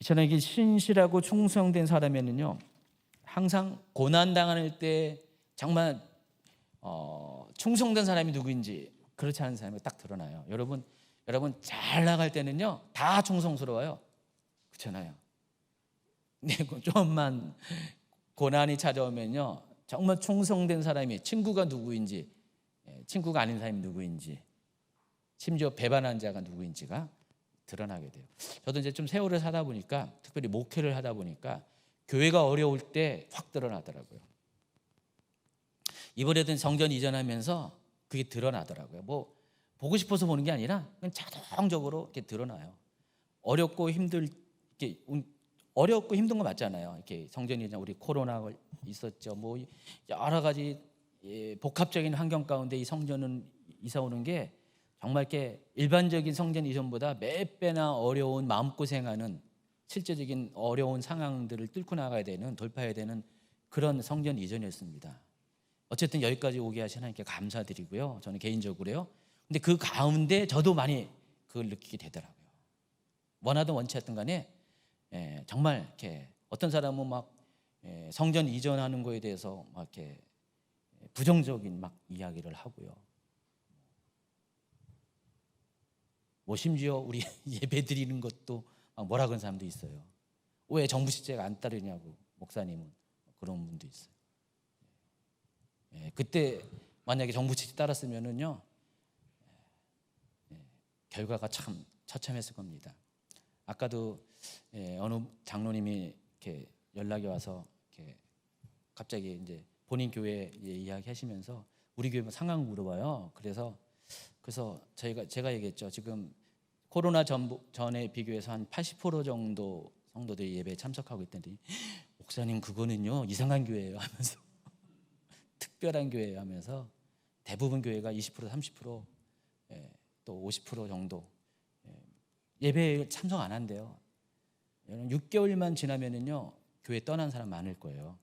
저는 이게 신실하고 충성된 사람에는요, 항상 고난 당할 때 정말 충성된 사람이 누구인지 그렇지 않은 사람이 딱 드러나요. 여러분 잘 나갈 때는요 다 충성스러워요. 그렇잖아요. 근데 좀만 고난이 찾아오면요 정말 충성된 사람이, 친구가 누구인지, 친구가 아닌 사람이 누구인지, 심지어 배반한 자가 누구인지가 드러나게 돼요. 저도 이제 좀 세월을 사다 보니까, 특별히 목회를 하다 보니까 교회가 어려울 때 확 드러나더라고요. 이번에도 성전 이전하면서 그게 드러나더라고요. 뭐 보고 싶어서 보는 게 아니라 그냥 자동적으로 이렇게 드러나요. 어렵고 힘든 거 맞잖아요. 이렇게 성전 이전, 우리 코로나 있었죠. 뭐 여러 가지 복합적인 환경 가운데 이 성전은 이사 오는 게 정말 이렇게 일반적인 성전 이전보다 몇 배나 어려운, 마음고생하는, 실제적인 어려운 상황들을 뚫고 나가야 되는, 돌파해야 되는 그런 성전 이전이었습니다. 어쨌든 여기까지 오게 하신 하나님께 감사드리고요. 저는 개인적으로요. 근데 그 가운데 저도 많이 그걸 느끼게 되더라고요. 원하든 원치 않든 간에 정말 이렇게 어떤 사람은 막 성전 이전하는 거에 대해서 막 이렇게 부정적인 막 이야기를 하고요. 뭐 심지어 우리 예배 드리는 것도 막 뭐라 그런 사람도 있어요. 왜 정부 시제가 안 따르냐고, 목사님은 그런 분도 있어요. 그때 만약에 정부 시제 따랐으면은요, 결과가 참 처참했을 겁니다. 아까도 어느 장로님이 이렇게 연락이 와서 이렇게 갑자기 이제 본인 교회 이야기하시면서 우리 교회 상황 물어봐요. 그래서 제가 얘기했죠. 지금 코로나 전에 비교해서 한 80% 정도 성도들이 예배에 참석하고 있던데, 목사님 그거는요 이상한 교회예요 하면서 특별한 교회예요 하면서, 대부분 교회가 20% 30% 또 50% 정도 예배에 참석 안 한대요. 6개월만 지나면은요 교회 떠난 사람 많을 거예요.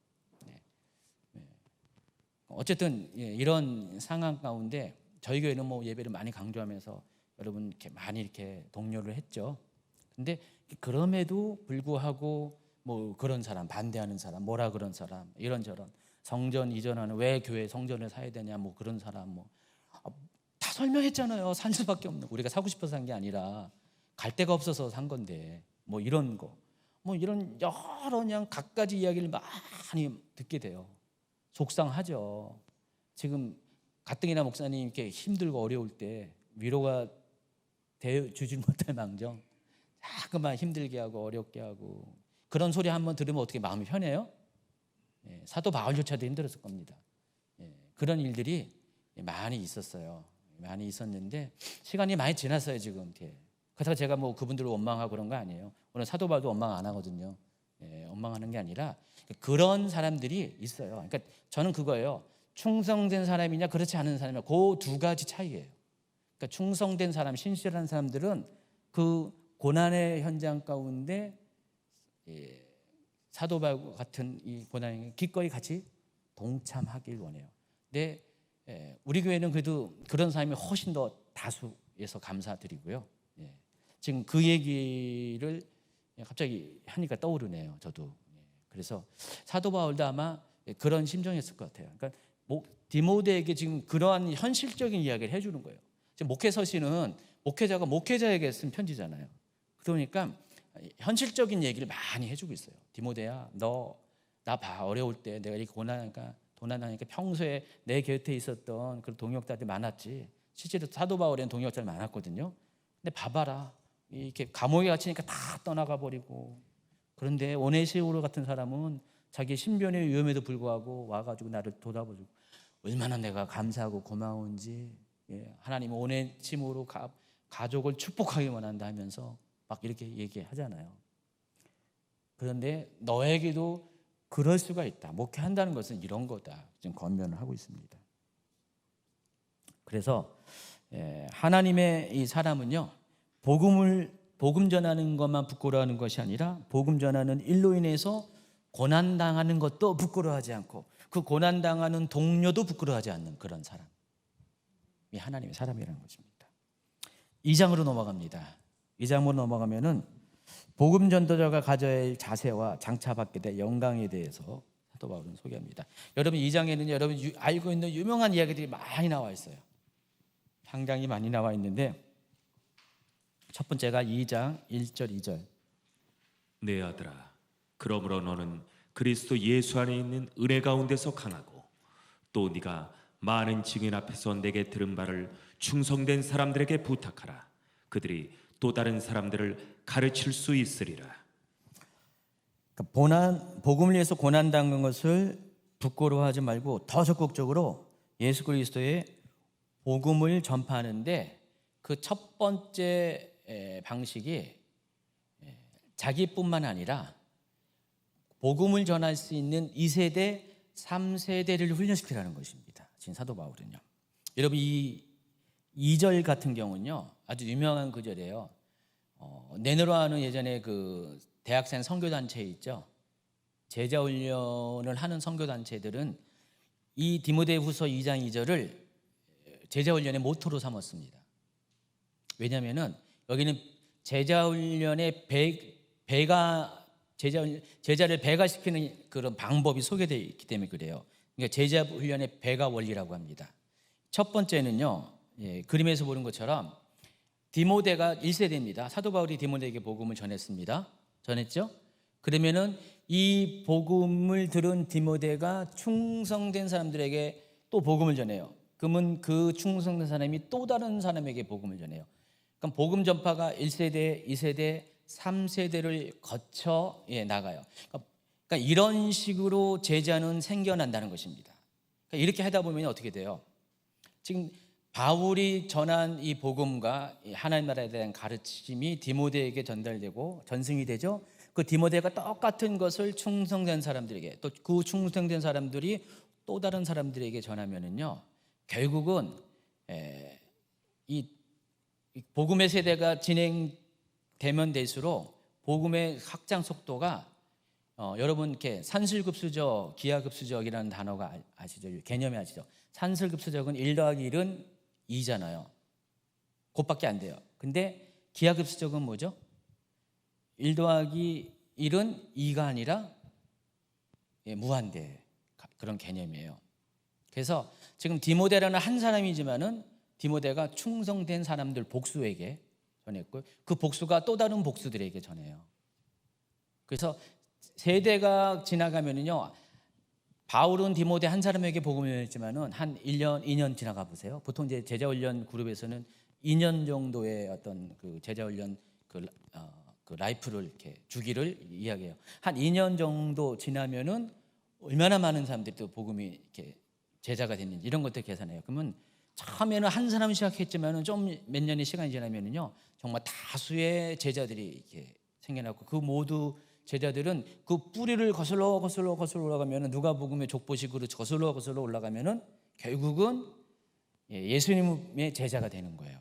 어쨌든 이런 상황 가운데 저희 교회는 뭐 예배를 많이 강조하면서 여러분 이렇게 많이 이렇게 독려를 했죠. 근데 그럼에도 불구하고 뭐 그런 사람, 반대하는 사람, 뭐라 그런 사람, 이런저런 성전 이전하는, 왜 교회 성전을 사야 되냐, 뭐 그런 사람, 뭐 다 설명했잖아요. 살 수밖에 없는 거. 우리가 사고 싶어서 산 게 아니라 갈 데가 없어서 산 건데, 뭐 이런 거, 뭐 이런 여러 그냥 갖가지 이야기를 많이 듣게 돼요. 속상하죠. 지금 가뜩이나 목사님 이렇게 힘들고 어려울 때 위로가 주지 못할 망정 자꾸만 힘들게 하고 어렵게 하고, 그런 소리 한번 들으면 어떻게 마음이 편해요? 사도 바울조차도 힘들었을 겁니다. 그런 일들이 많이 있었어요. 많이 있었는데 시간이 많이 지났어요 지금. 그래서 제가 뭐 그분들을 원망하고 그런 거 아니에요. 오늘 사도 바울도 원망 안 하거든요. 원망하는 게 아니라 그런 사람들이 있어요. 그러니까 저는 그거예요. 충성된 사람이냐 그렇지 않은 사람이냐, 그 두 가지 차이예요. 그러니까 충성된 사람, 신실한 사람들은 그 고난의 현장 가운데 사도 바울 같은 이 고난에 기꺼이 같이 동참하길 원해요. 근데 우리 교회는 그래도 그런 사람이 훨씬 더 다수여서 감사드리고요. 지금 그 얘기를 갑자기 하니까 떠오르네요. 저도. 그래서 사도 바울도 아마 그런 심정이었을 것 같아요. 그러니까 디모데에게 지금 그러한 현실적인 이야기를 해주는 거예요. 지금 목회 서신은 목회자가 목회자에게 쓴 편지잖아요. 그러니까 현실적인 얘기를 많이 해주고 있어요. 디모데야, 너 나 봐, 어려울 때 내가 이렇게 고난하니까 평소에 내 곁에 있었던 그런 동역자들이 많았지. 실제로 사도 바울에는 동역자들 많았거든요. 근데 봐봐라, 이렇게 감옥에 갇히니까 다 떠나가 버리고, 그런데 오네시오로 같은 사람은 자기 신변의 위험에도 불구하고 와가지고 나를 돌아보고, 얼마나 내가 감사하고 고마운지, 하나님 오네시모로 가족을 축복하기 원한다 하면서 막 이렇게 얘기하잖아요. 그런데 너에게도 그럴 수가 있다. 목회한다는 것은 이런 거다. 지금 권면을 하고 있습니다. 그래서 하나님의 이 사람은요, 복음 전하는 것만 부끄러워하는 것이 아니라 복음 전하는 일로 인해서 고난 당하는 것도 부끄러워하지 않고 그 고난 당하는 동료도 부끄러워하지 않는 그런 사람이 하나님의 사람이라는 것입니다. 2장으로 넘어갑니다. 2장으로 넘어가면은 복음 전도자가 가져야 할 자세와 장차받게 될 영광에 대해서 사도 바울은 소개합니다. 여러분 2장에는 여러분 알고 있는 유명한 이야기들이 많이 나와 있어요. 상당히 많이 나와 있는데, 첫 번째가 2장 1절 2절. 내 아들아, 그러므로 너는 그리스도 예수 안에 있는 은혜 가운데서 강하고 또 네가 많은 증인 앞에서 내게 들은 바를 충성된 사람들에게 부탁하라. 그들이 또 다른 사람들을 가르칠 수 있으리라. 복음을 위해서 고난 당한 것을 부끄러워하지 말고 더 적극적으로 예수 그리스도의 복음을 전파하는데, 그 첫 번째 방식이 자기뿐만 아니라 복음을 전할 수 있는 2세대, 3세대를 훈련시키라는 것입니다. 지금 사도 바울은요. 여러분 이 2절 같은 경우는요 아주 유명한 구절이에요. 네노라는 예전에 그 대학생 선교단체 있죠. 제자 훈련을 하는 선교단체들은 이 디모데후서 2장 2절을 제자 훈련의 모토로 삼았습니다. 왜냐하면은 여기는 제자 훈련의 제자를 배가시키는 그런 방법이 소개되어 있기 때문에 그래요. 그러니까 제자 훈련의 배가 원리라고 합니다. 첫 번째는요, 그림에서 보는 것처럼 디모데가 1세대입니다. 사도 바울이 디모데에게 복음을 전했죠. 그러면은 이 복음을 들은 디모데가 충성된 사람들에게 또 복음을 전해요. 그러면 그 충성된 사람이 또 다른 사람에게 복음을 전해요. 그럼 복음 전파가 1세대, 2세대, 3세대를 거쳐 나가요. 그러니까 이런 식으로 제자는 생겨난다는 것입니다. 그러니까 이렇게 하다 보면 어떻게 돼요? 지금 바울이 전한 이 복음과 하나님 나라에 대한 가르침이 디모데에게 전달되고 전승이 되죠. 그 디모데가 똑같은 것을 충성된 사람들에게, 또 그 충성된 사람들이 또 다른 사람들에게 전하면은요, 결국은 이 복음의 세대가 진행되면 될수록 복음의 확장 속도가 여러분 이렇게 산술급수적, 기하급수적이라는 단어가 아시죠? 개념이 아시죠? 산술급수적은 1 더하기 1은 2잖아요. 그것밖에 안 돼요. 근데 기하급수적은 뭐죠? 1 더하기 1은 2가 아니라 무한대, 그런 개념이에요. 그래서 지금 디모데라는 한 사람이지만은 디모데가 충성된 사람들 복수에게 전했고, 그 복수가 또 다른 복수들에게 전해요. 그래서 세대가 지나가면은요, 바울은 디모데 한 사람에게 복음을 전했지만은 한 1년, 2년 지나가 보세요. 보통 이제 제자훈련 그룹에서는 2년 정도의 어떤 그 제자훈련 그 라이프를 이렇게 주기를 이야기해요. 한 2년 정도 지나면은 얼마나 많은 사람들이 또 복음이 이렇게 제자가 됐는지 이런 것들 계산해요. 그러면 처음에는 한 사람 시작했지만은 좀 몇 년의 시간이 지나면은요, 정말 다수의 제자들이 이렇게 생겨나고, 그 모두 제자들은 그 뿌리를 거슬러 올라가면은, 누가복음의 족보식으로 거슬러 올라가면은 결국은 예수님의 제자가 되는 거예요.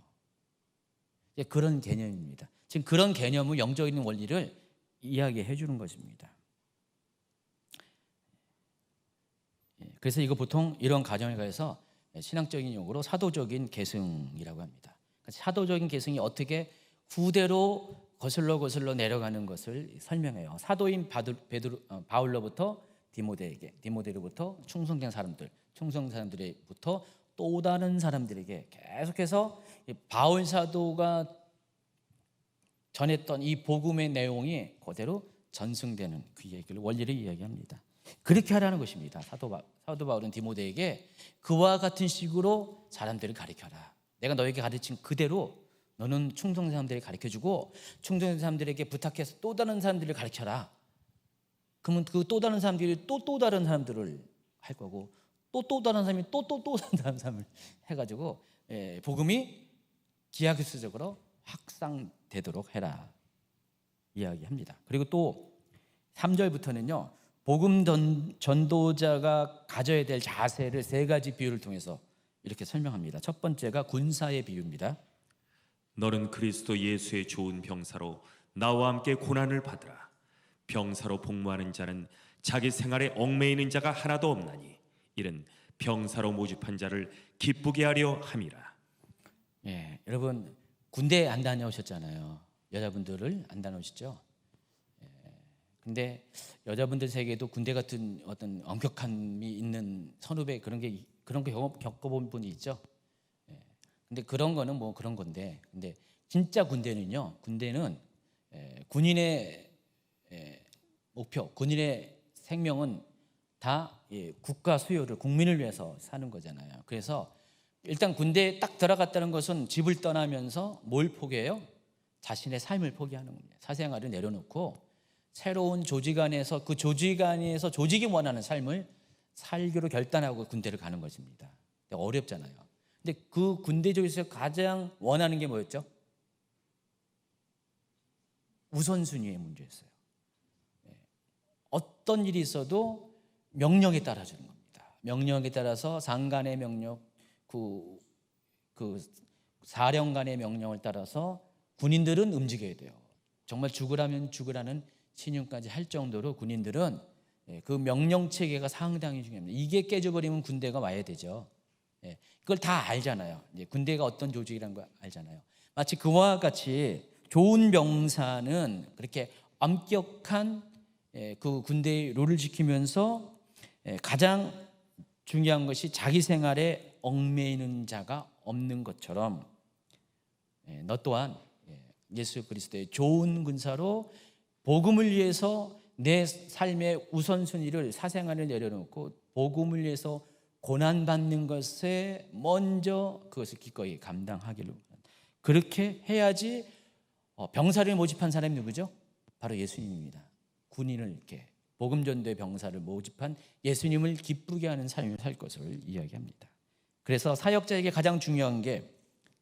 그런 개념입니다. 지금 그런 개념을, 영적인 원리를 이야기해 주는 것입니다. 그래서 이거 보통 이런 가정에 가서 신앙적인 용어로 사도적인 계승이라고 합니다. 사도적인 계승이 어떻게 후대로 거슬러 내려가는 것을 설명해요. 사도인 바울로부터 디모데에게, 디모데로부터 충성된 사람들부터 또 다른 사람들에게 계속해서 바울 사도가 전했던 이 복음의 내용이 그대로 전승되는 그 얘기를, 원리를 이야기합니다. 그렇게 하라는 것입니다. 사도 바울은 디모데에게 그와 같은 식으로 사람들을 가르쳐라. 내가 너에게 가르친 그대로 너는 충성된 사람들에게 가르쳐주고, 충성된 사람들에게 부탁해서 또 다른 사람들을 가르쳐라. 그러면 그 또 다른 사람들이 또 다른 사람들을 할 거고, 또 다른 사람이 또 다른 사람을 해가지고 복음이 기하급수적으로 확산되도록 해라 이야기합니다. 그리고 또 3절부터는요, 복음 전도자가 가져야 될 자세를 3가지 비유를 통해서 이렇게 설명합니다. 첫 번째가 군사의 비유입니다. 너는 그리스도 예수의 좋은 병사로 나와 함께 고난을 받으라. 병사로 복무하는 자는 자기 생활에 얽매이는 자가 하나도 없나니 이는 병사로 모집한 자를 기쁘게 하려 함이라. 여러분 군대 안 다녀오셨잖아요. 여자분들을 안 다녀오셨죠? 근데 여자분들 세계에도 군대 같은 어떤 엄격함이 있는 선후배 그런 거 겪어본 분이 있죠. 근데 그런 거는 뭐 그런 건데, 근데 진짜 군대는 군인의 목표, 군인의 생명은 다 국가 수요를, 국민을 위해서 사는 거잖아요. 그래서 일단 군대에 딱 들어갔다는 것은 집을 떠나면서 뭘 포기해요? 자신의 삶을 포기하는 겁니다. 사생활을 내려놓고 새로운 조직 안에서, 그 조직 안에서 조직이 원하는 삶을 살기로 결단하고 군대를 가는 것입니다. 어렵잖아요. 근데 그 군대 조직에서 가장 원하는 게 뭐였죠? 우선순위의 문제였어요. 어떤 일이 있어도 명령에 따라주는 겁니다. 명령에 따라서 상관의 명령, 그 사령관의 명령을 따라서 군인들은 움직여야 돼요. 정말 죽으라면 죽으라는 신용까지 할 정도로 군인들은 그 명령 체계가 상당히 중요합니다. 이게 깨져버리면 군대가 와야 되죠. 그걸 다 알잖아요. 군대가 어떤 조직이라는 걸 알잖아요. 마치 그와 같이 좋은 병사는 그렇게 엄격한 그 군대의 룰을 지키면서 가장 중요한 것이 자기 생활에 얽매이는 자가 없는 것처럼 너 또한 예수 그리스도의 좋은 군사로 복음을 위해서 내 삶의 우선순위를 사생활을 내려놓고 복음을 위해서 고난받는 것에 먼저 그것을 기꺼이 감당하기를, 그렇게 해야지. 병사를 모집한 사람이 누구죠? 바로 예수님입니다. 군인을 이렇게 복음 전도의 병사를 모집한 예수님을 기쁘게 하는 삶을 살 것을 이야기합니다. 그래서 사역자에게 가장 중요한 게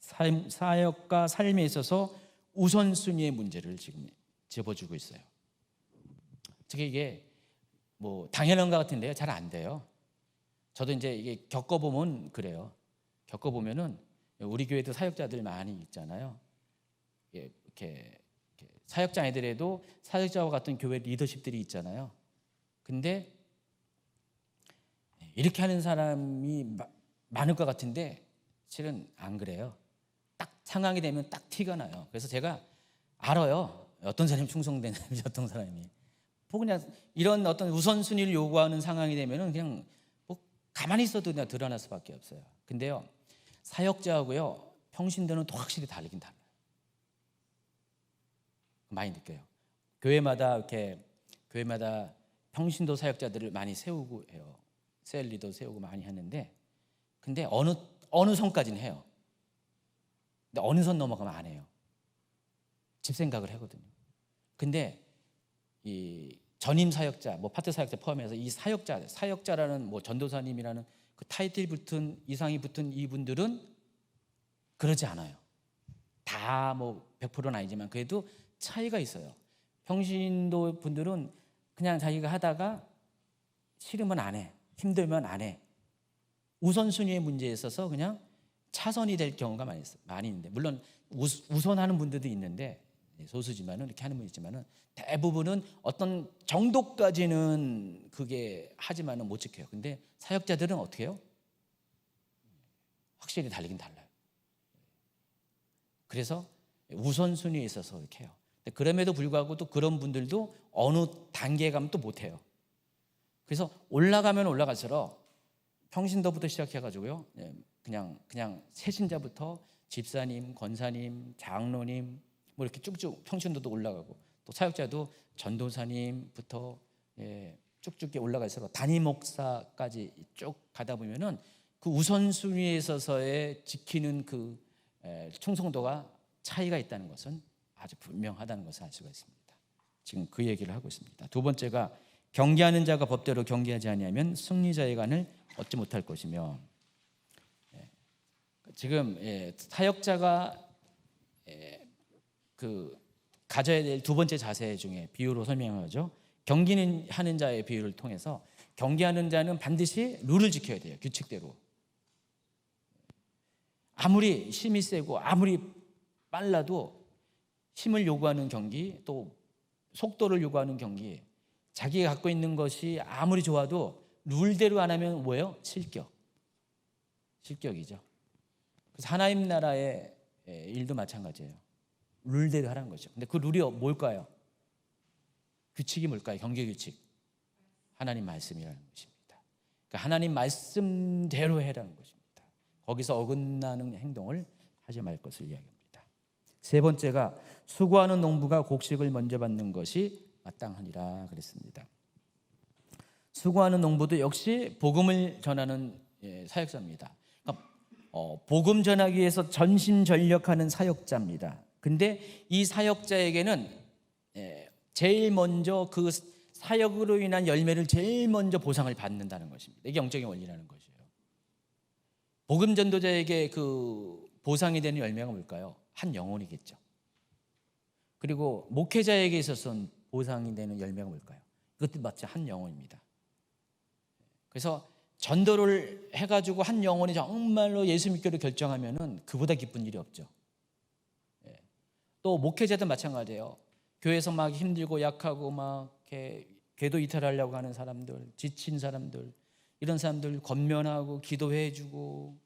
사역과 삶에 있어서 우선순위의 문제를 지금 짚어주고 있어요. 특히 이게 뭐 당연한 것 같은데요, 잘 안 돼요. 저도 이제 이게 겪어보면 그래요. 겪어보면은 우리 교회도 사역자들 많이 있잖아요. 이렇게 사역자 아니더라도 사역자와 같은 교회 리더십들이 있잖아요. 근데 이렇게 하는 사람이 많을 것 같은데 실은 안 그래요. 딱 상황이 되면 딱 티가 나요. 그래서 제가 알아요. 어떤 사람이 충성되는지, 어떤 사람이. 그냥 이런 어떤 우선순위를 요구하는 상황이 되면은 그냥 뭐 가만히 있어도 그냥 드러날 수밖에 없어요. 근데요, 사역자하고요 평신도는 또 확실히 다르긴 달라요. 많이 느껴요. 교회마다 평신도 사역자들을 많이 세우고 해요. 셀리도 세우고 많이 하는데, 근데 어느 선까지는 해요. 근데 어느 선 넘어가면 안 해요. 집 생각을 하거든요. 근데 이 전임 사역자, 뭐 파트 사역자 포함해서 이 사역자라는 뭐 전도사님이라는 그 타이틀 붙은 이상이 붙은 이분들은 그러지 않아요. 다 뭐 100%는 아니지만 그래도 차이가 있어요. 평신도 분들은 그냥 자기가 하다가 싫으면 안 해, 힘들면 안 해. 우선순위의 문제에 있어서 그냥 차선이 될 경우가 많이 있는데, 물론 우선하는 분들도 있는데, 소수지만은 이렇게 하는 분 있지만은 대부분은 어떤 정도까지는 그게 하지만은 못 지켜요. 근데 사역자들은 어떻게 해요? 확실히 다르긴 달라요. 그래서 우선순위에 있어서 이렇게 해요. 그럼에도 불구하고 또 그런 분들도 어느 단계에 가면 또 못해요. 그래서 올라가면 올라갈수록 평신도부터 시작해가지고요, 그냥 세신자부터 집사님, 권사님, 장로님 뭐 이렇게 쭉쭉 평신도도 올라가고, 또 사역자도 전도사님부터 쭉쭉 올라갈수록 담임 목사까지 쭉 가다 보면은 그 우선순위에 있어서의 지키는 그 충성도가 차이가 있다는 것은 아주 분명하다는 것을 알 수가 있습니다. 지금 그 얘기를 하고 있습니다. 두 번째가, 경계하는 자가 법대로 경계하지 아니하면 승리자의 관을 얻지 못할 것이며, 지금 사역자가 그 가져야 될 두 번째 자세 중에 비유로 설명하죠. 경계하는 자의 비유를 통해서, 경계하는 자는 반드시 룰을 지켜야 돼요. 규칙대로. 아무리 힘이 세고 아무리 빨라도 힘을 요구하는 경기, 또 속도를 요구하는 경기, 자기가 갖고 있는 것이 아무리 좋아도 룰대로 안 하면 뭐예요? 실격이죠. 그래서 하나님 나라의 일도 마찬가지예요. 룰대로 하라는 거죠. 근데 그 룰이 뭘까요? 규칙이 뭘까요? 경계 규칙. 하나님 말씀이라는 것입니다. 그러니까 하나님 말씀대로 해라는 것입니다. 거기서 어긋나는 행동을 하지 말 것을 이야기합니다. 세 번째가, 수고하는 농부가 곡식을 먼저 받는 것이 마땅하니라 그랬습니다. 수고하는 농부도 역시 복음을 전하는 사역자입니다. 그러니까 복음 전하기 위해서 전심전력하는 사역자입니다. 근데 이 사역자에게는 제일 먼저 그 사역으로 인한 열매를 제일 먼저 보상을 받는다는 것입니다. 이게 영적인 원리라는 것이에요. 복음 전도자에게 그 보상이 되는 열매가 뭘까요? 한 영혼이겠죠. 그리고 목회자에게 있어서는 보상이 되는 열매가 뭘까요? 그것도 마치 한 영혼입니다. 그래서 전도를 해가지고 한 영혼이 정말로 예수 믿기로 결정하면은 그보다 기쁜 일이 없죠. 또 목회자도 마찬가지예요. 교회에서 막 힘들고 약하고 막 이렇게 궤도 이탈하려고 하는 사람들, 지친 사람들, 이런 사람들 권면하고 기도해주고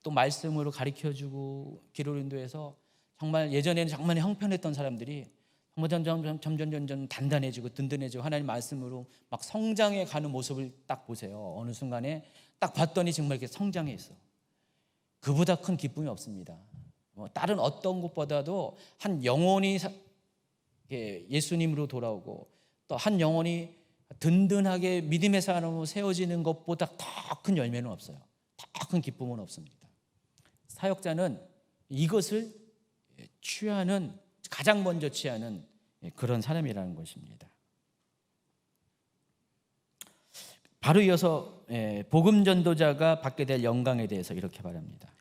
또 말씀으로 가르쳐주고 기도로 인도해서 정말 예전에는 정말 형편했던 사람들이 점점 단단해지고 든든해지고 하나님 말씀으로 막 성장해 가는 모습을 딱 보세요. 어느 순간에 딱 봤더니 정말 이렇게 성장해 있어. 그보다 큰 기쁨이 없습니다. 다른 어떤 것보다도 한 영혼이 예수님으로 돌아오고 또 한 영혼이 든든하게 믿음의 사람으로 세워지는 것보다 더 큰 열매는 없어요. 더 큰 기쁨은 없습니다. 사역자는 이것을 취하는, 가장 먼저 취하는 그런 사람이라는 것입니다. 바로 이어서 복음 전도자가 받게 될 영광에 대해서 이렇게 말합니다.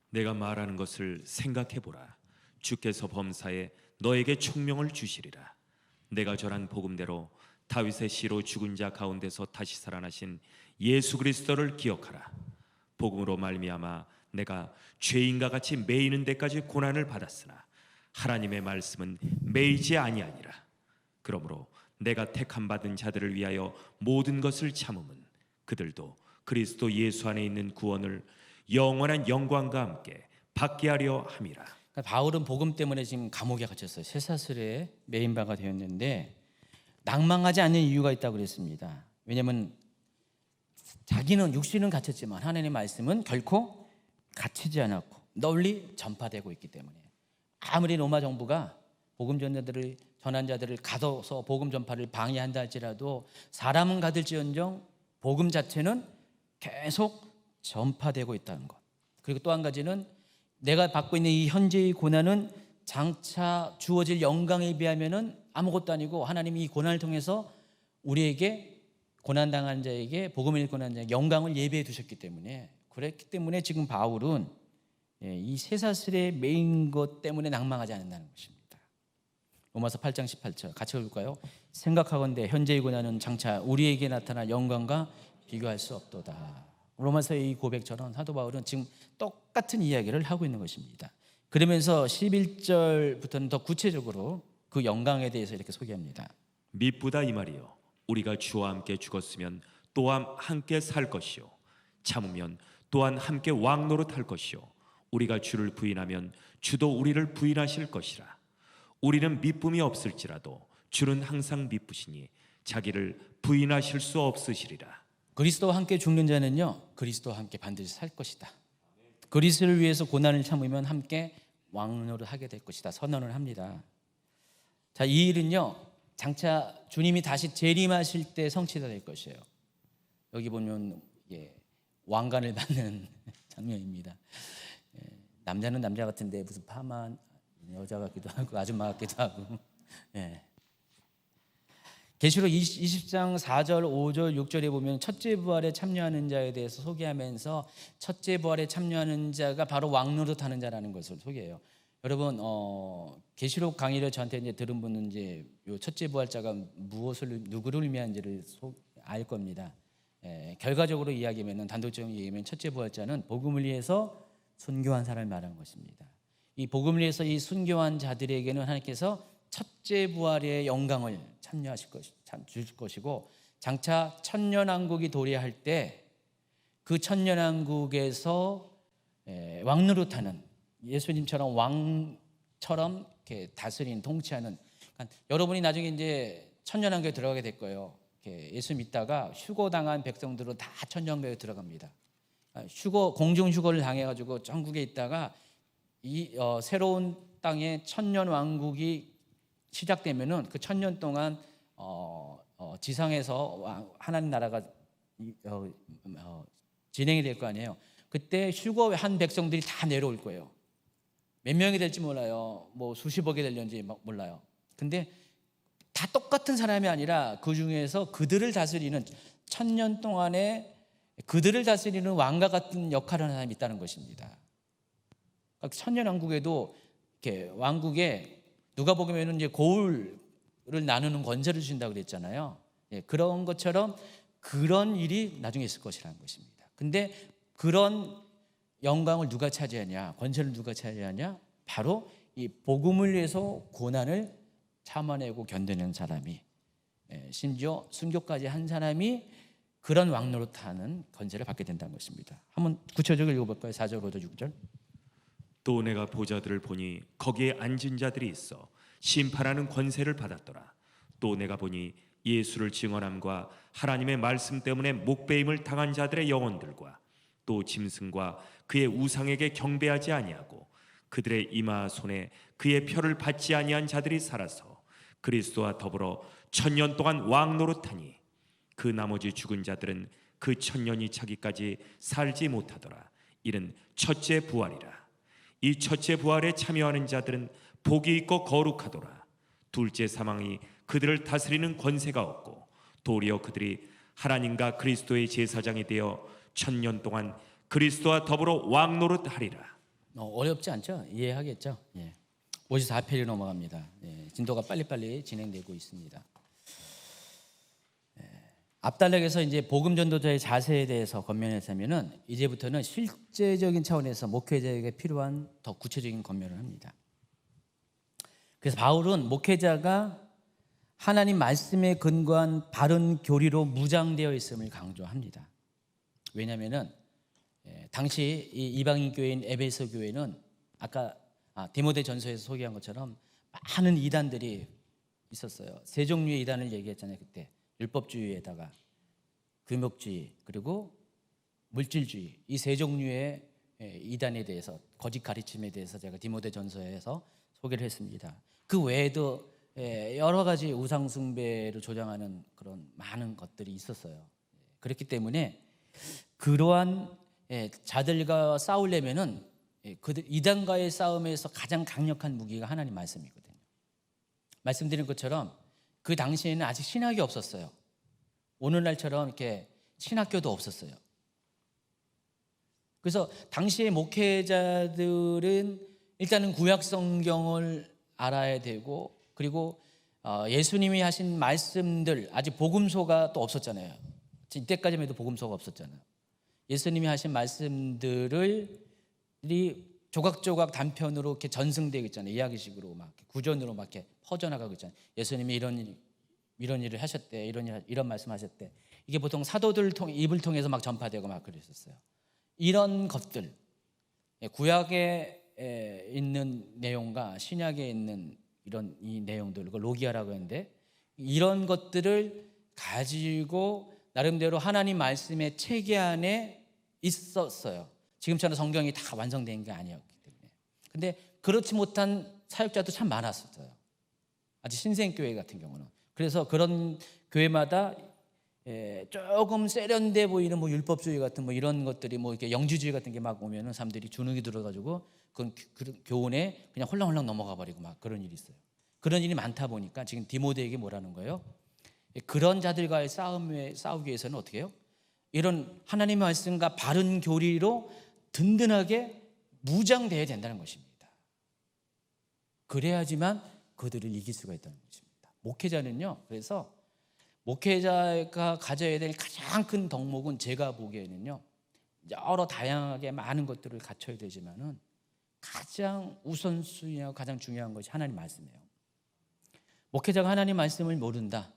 내가 말하는 것을 생각해 보라. 주께서 범사에 너에게 총명을 주시리라. 내가 전한 복음대로 다윗의 씨로 죽은 자 가운데서 다시 살아나신 예수 그리스도를 기억하라. 복음으로 말미암아 내가 죄인과 같이 매이는 데까지 고난을 받았으나 하나님의 말씀은 매이지 아니하니라. 그러므로 내가 택함 받은 자들을 위하여 모든 것을 참음은 그들도 그리스도 예수 안에 있는 구원을 영원한 영광과 함께 받게 하려 함이라. 그러니까 바울은 복음 때문에 지금 감옥에 갇혔어요. 쇠사슬에 매인 바가 되었는데 낭망하지 않는 이유가 있다고 그랬습니다. 왜냐하면 자기는 육신은 갇혔지만 하나님의 말씀은 결코 갇히지 않았고 널리 전파되고 있기 때문에 아무리 로마 정부가 복음 전자들을 전한 자들을 가둬서 복음 전파를 방해한다 할지라도 사람은 가둘지언정 복음 자체는 계속 전파되고 있다는 것. 그리고 또 한 가지는 내가 받고 있는 이 현재의 고난은 장차 주어질 영광에 비하면은 아무것도 아니고 하나님이 이 고난을 통해서 우리에게 고난당한 자에게 복음을 읽고 난 자에게 영광을 예비해 두셨기 때문에, 그랬기 때문에 지금 바울은 이 쇠사슬에 매인 것 때문에 낭망하지 않는다는 것입니다. 로마서 8장 18절 같이 읽을까요? 생각하건대 현재의 고난은 장차 우리에게 나타날 영광과 비교할 수 없도다. 로마서의 이 고백처럼 사도 바울은 지금 똑같은 이야기를 하고 있는 것입니다. 그러면서 11절부터는 더 구체적으로 그 영광에 대해서 이렇게 소개합니다. 미쁘다 이 말이요. 우리가 주와 함께 죽었으면 또한 함께 살 것이요. 참으면 또한 함께 왕노릇할 것이요. 우리가 주를 부인하면 주도 우리를 부인하실 것이라. 우리는 미쁨이 없을지라도 주는 항상 미쁘시니 자기를 부인하실 수 없으시리라. 그리스도와 함께 죽는 자는요, 그리스도와 함께 반드시 살 것이다. 그리스도를 위해서 고난을 참으면 함께 왕노를 하게 될 것이다 선언을 합니다. 자, 이 일은요 장차 주님이 다시 재림하실 때 성취가 될 것이에요. 여기 보면 왕관을 받는 장면입니다. 남자는 남자 같은데 무슨 파마한 여자 같기도 하고 아줌마 같기도 하고. 계시록 20장 4절, 5절, 6절에 보면 첫째 부활에 참여하는 자에 대해서 소개하면서 첫째 부활에 참여하는 자가 바로 왕노릇하는 자라는 것을 소개해요. 여러분, 계시록 강의를 저한테 이제 들은 분은 이제 요 첫째 부활자가 누구를 의미하는지를 알 겁니다. 결과적으로 이야기하면, 단도직으로 얘기하면 첫째 부활자는 복음을 위해서 순교한 사람을 말하는 것입니다. 이 복음을 위해서 이 순교한 자들에게는 하나님께서 첫째 부활의 영광을 주실 것이고, 장차 천년왕국이 도래할 때 그 천년왕국에서 왕노릇하는, 예수님처럼 왕처럼 이렇게 다스리는, 통치하는, 그러니까 여러분이 나중에 이제 천년왕국에 들어가게 될 거예요. 예수 믿다가 휴거당한 백성들은 다 천년왕국에 들어갑니다. 공중 휴거를 당해가지고 천국에 있다가 새로운 땅에 천년왕국이 시작되면은 그 천년 동안 지상에서 하나님 나라가 진행이 될 거 아니에요. 그때 휴거한 백성들이 다 내려올 거예요. 몇 명이 될지 몰라요. 뭐 수십억이 될는지 몰라요. 근데 다 똑같은 사람이 아니라 그 중에서 그들을 다스리는, 천년 동안에 그들을 다스리는 왕과 같은 역할을 하는 사람이 있다는 것입니다. 천년왕국에도 이렇게 왕국에 누가 보면은 이제 고울을 나누는 권세를 주신다고 그랬잖아요. 그런 것처럼 그런 일이 나중에 있을 것이라는 것입니다. 근데 그런 영광을 누가 차지하냐, 권세를 누가 차지하냐? 바로 이 복음을 위해서 고난을 참아내고 견디는 사람이, 심지어 순교까지 한 사람이 그런 왕노릇하는 권세를 받게 된다는 것입니다. 한번 구체적으로 읽어볼까요? 4절, 5절, 6절. 또 내가 보좌들을 보니 거기에 앉은 자들이 있어 심판하는 권세를 받았더라. 또 내가 보니 예수를 증언함과 하나님의 말씀 때문에 목배임을 당한 자들의 영혼들과 또 짐승과 그의 우상에게 경배하지 아니하고 그들의 이마 손에 그의 표를 받지 아니한 자들이 살아서 그리스도와 더불어 1000년 동안 왕 노릇하니 그 나머지 죽은 자들은 그 1000년이 차기까지 살지 못하더라. 이는 첫째 부활이라. 이 첫째 부활에 참여하는 자들은 복이 있고 거룩하더라. 둘째 사망이 그들을 다스리는 권세가 없고 도리어 그들이 하나님과 그리스도의 제사장이 되어 1000년 동안 그리스도와 더불어 왕 노릇하리라. 어렵지 않죠? 이해하겠죠? 예. 54페이지 넘어갑니다. 예. 진도가 빨리빨리 진행되고 있습니다. 앞단락에서 이제 복음 전도자의 자세에 대해서 권면했다면은 이제부터는 실제적인 차원에서 목회자에게 필요한 더 구체적인 권면을 합니다. 그래서 바울은 목회자가 하나님 말씀에 근거한 바른 교리로 무장되어 있음을 강조합니다. 왜냐하면은 당시 이 이방인 교회인 에베소 교회는 아까 디모데전서에서 소개한 것처럼 많은 이단들이 있었어요. 세 종류의 이단을 얘기했잖아요. 그때 율법주의에다가 금욕주의 그리고 물질주의, 이 세 종류의 이단에 대해서, 거짓 가르침에 대해서 제가 디모데전서에서 소개를 했습니다. 그 외에도 여러 가지 우상 숭배를 조장하는 그런 많은 것들이 있었어요. 그렇기 때문에 그러한 자들과 싸우려면은 그들 이단과의 싸움에서 가장 강력한 무기가 하나님 말씀이거든요. 말씀드린 것처럼 그 당시에는 아직 신학이 없었어요. 오늘날처럼 이렇게 신학교도 없었어요. 그래서 당시의 목회자들은 일단은 구약 성경을 알아야 되고, 그리고 예수님이 하신 말씀들, 아직 복음서가 또 없었잖아요. 이때까지만 해도 복음서가 없었잖아요. 예수님이 하신 말씀들을 조각조각 단편으로 이렇게 전승되고 있잖아요. 이야기식으로 막 구전으로 막 이렇게 퍼져나가고 있잖아요. 예수님이 이런 일을 하셨대, 이런 말씀하셨대. 이게 보통 사도들 입을 통해서 막 전파되고 막 그랬었어요. 이런 것들, 구약에 있는 내용과 신약에 있는 이런 이 내용들, 그걸 로기아라고 하는데, 이런 것들을 가지고 나름대로 하나님 말씀의 체계 안에 있었어요. 지금처럼 성경이 다 완성된 게 아니었기 때문에. 근데 그렇지 못한 사역자도 참 많았었어요. 아직 신생교회 같은 경우는. 그래서 그런 교회마다 조금 세련돼 보이는 뭐 율법주의 같은 뭐 이런 것들이 뭐 이렇게 영주주의 같은 게 막 오면은 사람들이 주눅이 들어가지고 그 교훈에 그냥 홀랑홀랑 넘어가 버리고 막 그런 일이 있어요. 그런 일이 많다 보니까 지금 디모데에게 뭐라는 거예요? 그런 자들과의 싸우기 위해서는 어떻게 해요? 이런 하나님의 말씀과 바른 교리로 든든하게 무장되어야 된다는 것입니다. 그래야지만 그들을 이길 수가 있다는 것입니다. 목회자는요, 그래서 목회자가 가져야 될 가장 큰 덕목은 제가 보기에는요, 여러 다양하게 많은 것들을 갖춰야 되지만은 가장 우선순위하고 가장 중요한 것이 하나님 말씀이에요. 목회자가 하나님 말씀을 모른다,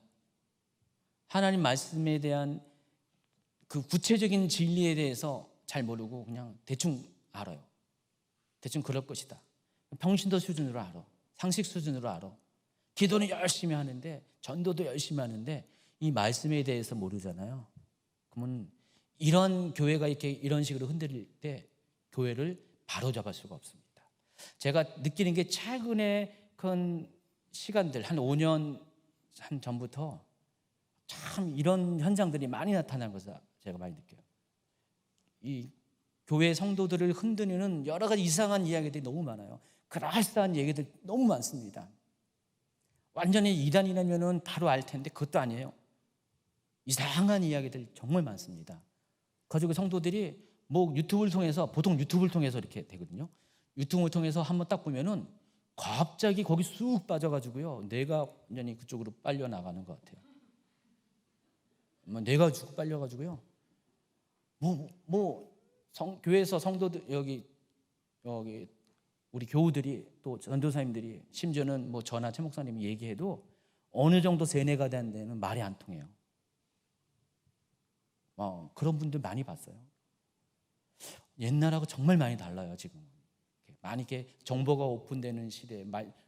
하나님 말씀에 대한 그 구체적인 진리에 대해서 잘 모르고 그냥 대충 알아요. 대충 그럴 것이다. 평신도 수준으로 알아. 상식 수준으로 알아. 기도는 열심히 하는데, 전도도 열심히 하는데 이 말씀에 대해서 모르잖아요. 그러면 이런 교회가 이렇게 이런 식으로 흔들릴 때 교회를 바로잡을 수가 없습니다. 제가 느끼는 게 최근에 큰 시간들, 한 5년 전부터 참 이런 현상들이 많이 나타나는 것을 제가 많이 느껴요. 이 교회 성도들을 흔드는 여러 가지 이상한 이야기들이 너무 많아요. 그럴싸한 얘기들 너무 많습니다. 완전히 이단이라면 바로 알 텐데 그것도 아니에요. 이상한 이야기들 정말 많습니다. 가지고 성도들이 뭐 유튜브를 통해서, 보통 유튜브를 통해서 이렇게 되거든요. 유튜브를 통해서 한번 딱 보면은 갑자기 거기 쑥 빠져가지고요, 내가 완전히 그쪽으로 빨려 나가는 것 같아요. 내가 쭉 빨려가지고요, 교회에서 성도들, 여기 우리 교우들이, 또 전도사님들이, 심지어는 뭐 저나 최 목사님이 얘기해도 어느 정도 세뇌가 된 데는 말이 안 통해요. 그런 분들 많이 봤어요. 옛날하고 정말 많이 달라요. 지금 많이 이렇게 정보가 오픈되는 시대에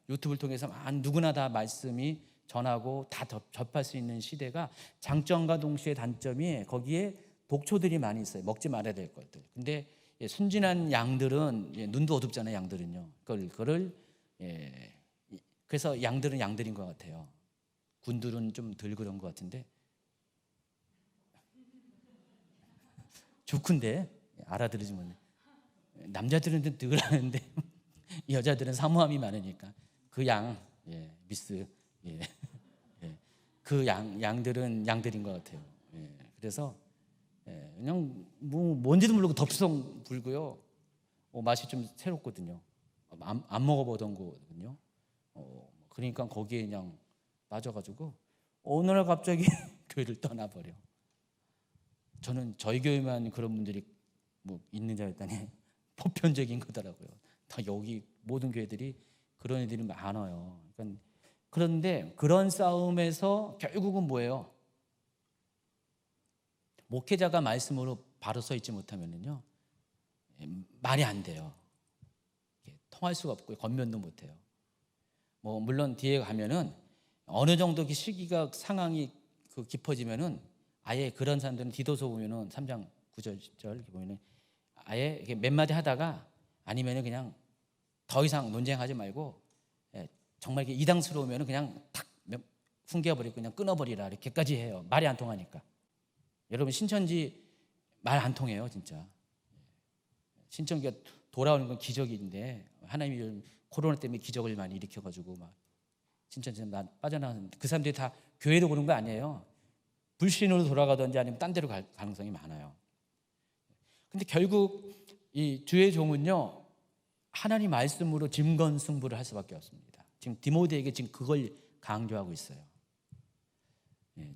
유튜브를 통해서 누구나 다 말씀이 전하고 다 접할 수 있는 시대가 장점과 동시에 단점이 거기에 독초들이 많이 있어요. 먹지 말아야 될 것들. 근데 순진한 양들은 눈도 어둡잖아요. 양들은요. 그거를 그래서 양들은 양들인 것 같아요. 군들은 좀 덜 그런 것 같은데 좋군데 알아들으지 못해. 남자들은 늘 하는데 여자들은 사모함이 많으니까 그 양, 미스, 그 양들은 양들인 것 같아요. 그래서 그냥 뭐 뭔지도 모르고 덥석 불고요. 맛이 좀 새롭거든요. 안 먹어보던 거거든요. 그러니까 거기에 그냥 빠져가지고 어느 날 갑자기 교회를 떠나버려. 저는 저희 교회만 그런 분들이 뭐 있는 줄 알았더니 보편적인 거더라고요. 다 여기 모든 교회들이 그런 애들이 많아요. 그런데 그런 싸움에서 결국은 뭐예요? 목회자가 말씀으로 바로 서 있지 못하면요 말이 안 돼요. 통할 수가 없고요. 권면도 못 해요. 뭐 물론 뒤에 가면은 어느 정도 시기가 상황이 깊어지면은 아예 그런 사람들은 디도서 보면은 3장 9절 10절 보면은 아예 이렇게 몇 마디 하다가 아니면은 그냥 더 이상 논쟁하지 말고 정말 이게 이당스러우면은 그냥 탁 숨겨버리고 그냥 끊어버리라 이렇게까지 해요. 말이 안 통하니까. 여러분 신천지 말 안 통해요 진짜. 신천지가 돌아오는 건 기적인데 하나님이 요즘 코로나 때문에 기적을 많이 일으켜가지고 막 신천지는 빠져나가는데 그 사람들이 다 교회로 오는 거 아니에요. 불신으로 돌아가든지 아니면 딴 데로 갈 가능성이 많아요. 근데 결국 이 주의 종은요 하나님 말씀으로 짐건승부를 할 수밖에 없습니다. 지금 디모데에게 지금 그걸 강조하고 있어요.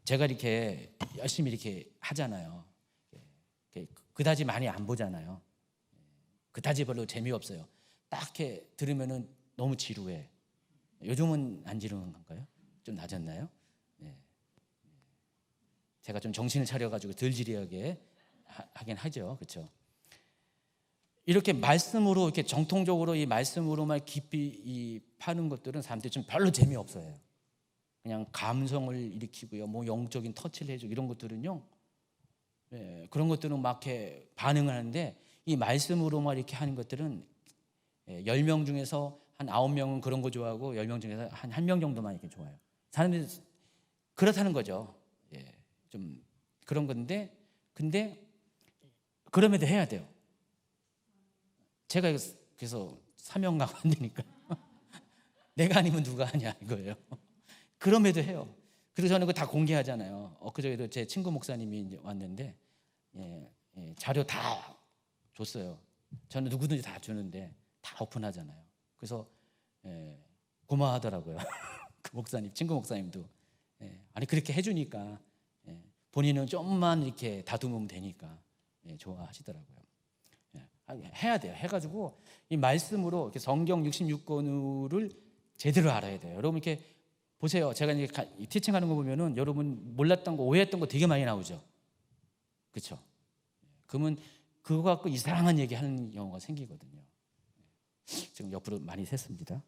제가 이렇게 열심히 이렇게 하잖아요. 그다지 많이 안 보잖아요. 그다지 별로 재미없어요. 딱 이렇게 들으면은 너무 지루해. 요즘은 안 지루한 건가요? 좀 낮았나요? 제가 좀 정신을 차려가지고 덜 지루하게 하긴 하죠, 그렇죠? 이렇게 말씀으로 이렇게 정통적으로 이 말씀으로만 깊이 파는 것들은 사람들이 좀 별로 재미없어요. 그냥 감성을 일으키고요, 뭐 영적인 터치를 해주고 이런 것들은요, 그런 것들은 막 이렇게 반응을 하는데 이 말씀으로만 이렇게 하는 것들은 10명 중에서 한 9명은 그런 거 좋아하고 10명 중에서 한 1명 정도만 이렇게 좋아해요. 사람들이 그렇다는 거죠. 좀 그런 건데, 근데 그럼에도 해야 돼요. 제가 그래서 사명감 안 되니까 내가 아니면 누가 하냐 이거예요. 그럼에도 해요. 그래서 저는 그거 다 공개하잖아요. 엊그저께도 제 친구 목사님이 이제 왔는데 자료 다 줬어요. 저는 누구든지 다 주는데 다 오픈하잖아요. 그래서 고마워하더라고요. 그 목사님, 친구 목사님도 아니 그렇게 해주니까 본인은 좀만 이렇게 다듬으면 되니까 좋아하시더라고요. 해야 돼요. 해가지고 이 말씀으로 이렇게 성경 66권을 제대로 알아야 돼요. 여러분 이렇게 보세요. 제가 이제 티칭하는 거 보면은 여러분 몰랐던 거, 오해했던 거 되게 많이 나오죠. 그렇죠? 그러면 그거 갖고 이상한 얘기하는 경우가 생기거든요. 지금 옆으로 많이 샜습니다.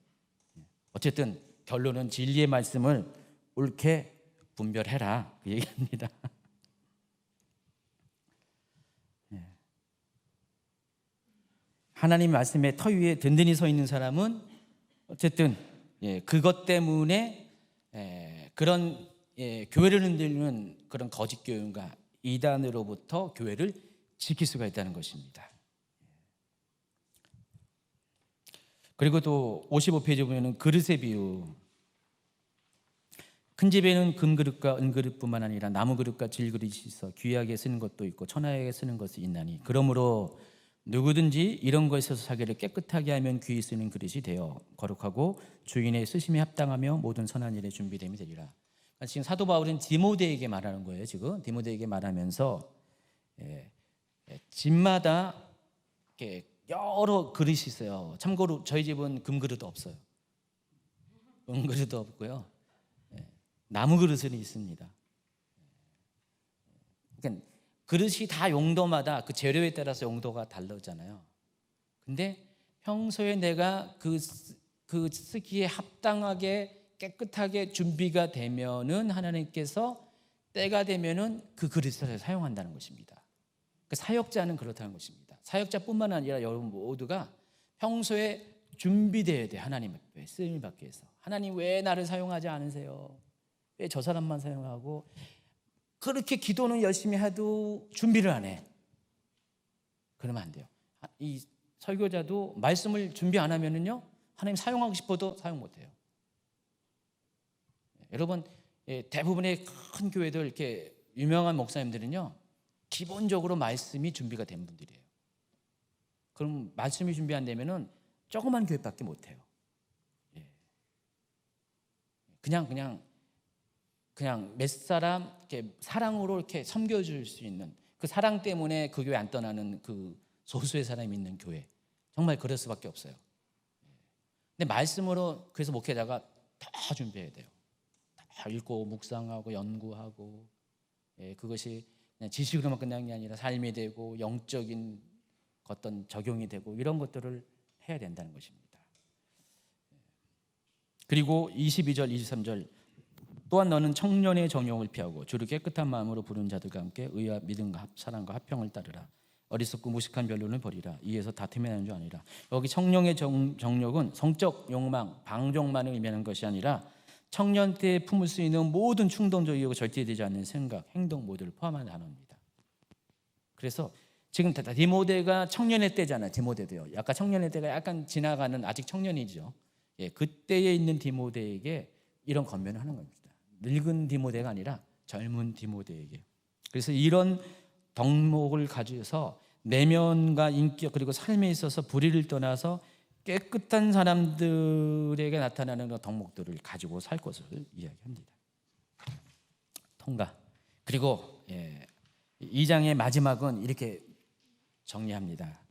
어쨌든 결론은 진리의 말씀을 옳게 분별해라 그 얘기합니다. 하나님 말씀의 터 위에 든든히 서 있는 사람은 어쨌든 그것 때문에 그런 교회를 흔들는 그런 거짓 교훈과 이단으로부터 교회를 지킬 수가 있다는 것입니다. 그리고 또 55페이지 보면은 그릇의 비유. 큰 집에는 금그릇과 은그릇뿐만 아니라 나무그릇과 질그릇이 있어 귀하게 쓰는 것도 있고 천하게 쓰는 것이 있나니 그러므로 누구든지 이런 것에서 자기를 깨끗하게 하면 귀히 쓰는 그릇이 되어 거룩하고 주인의 쓰심에 합당하며 모든 선한 일에 준비됨이 되리라. 그러니까 지금 사도 바울은 디모데에게 말하는 거예요. 지금 디모데에게 말하면서 집마다 이렇게 여러 그릇이 있어요. 참고로 저희 집은 금그릇 없어요. 은그릇도 없고요. 나무 그릇은 있습니다. 그러니까 그릇이 다 용도마다 그 재료에 따라서 용도가 다르잖아요. 근데 평소에 내가 그 쓰기에 합당하게 깨끗하게 준비가 되면은 하나님께서 때가 되면은 그 그릇을 사용한다는 것입니다. 그 사역자는 그렇다는 것입니다. 사역자뿐만 아니라 여러분 모두가 평소에 준비되어야 돼. 하나님 앞에 쓰임을 받기 위해서. 하나님 왜 나를 사용하지 않으세요? 왜 저 사람만 사용하고? 그렇게 기도는 열심히 해도 준비를 안 해. 그러면 안 돼요. 이 설교자도 말씀을 준비 안 하면은요, 하나님 사용하고 싶어도 사용 못 해요. 여러분, 대부분의 큰 교회들 이렇게 유명한 목사님들은요, 기본적으로 말씀이 준비가 된 분들이에요. 그럼 말씀이 준비 안 되면은 조그만 교회밖에 못 해요. 그냥 몇 사람 이렇게 사랑으로 이렇게 섬겨줄 수 있는, 그 사랑 때문에 그 교회 안 떠나는 그 소수의 사람이 있는 교회, 정말 그럴 수밖에 없어요. 근데 말씀으로, 그래서 목회자가 다 준비해야 돼요. 다 읽고 묵상하고 연구하고, 그것이 그냥 지식으로만 끝나는 게 아니라 삶이 되고 영적인 어떤 적용이 되고 이런 것들을 해야 된다는 것입니다. 그리고 22절 23절 또한 너는 청년의 정욕을 피하고 주를 깨끗한 마음으로 부른 자들과 함께 의와 믿음과 사랑과 화평을 따르라. 어리석고 무식한 변론을 버리라. 이에서 다툼이 나는 줄 아니라. 여기 청년의 정욕은 성적 욕망, 방종만을 의미하는 것이 아니라 청년 때에 품을 수 있는 모든 충동적이고 절제되지 않는 생각, 행동 모두를 포함한 단어입니다. 그래서 지금 디모데가 청년의 때잖아요. 디모데도요. 약간 청년의 때가 약간 지나가는 아직 청년이죠. 그때에 있는 디모데에게 이런 권면을 하는 겁니다. 늙은 디모데가 아니라 젊은 디모데에게. 그래서 이런 덕목을 가지고서 내면과 인격 그리고 삶에 있어서 불의를 떠나서 깨끗한 사람들에게 나타나는 그 덕목들을 가지고 살 것을 이야기합니다. 통과. 그리고 2장의 마지막은 이렇게 정리합니다.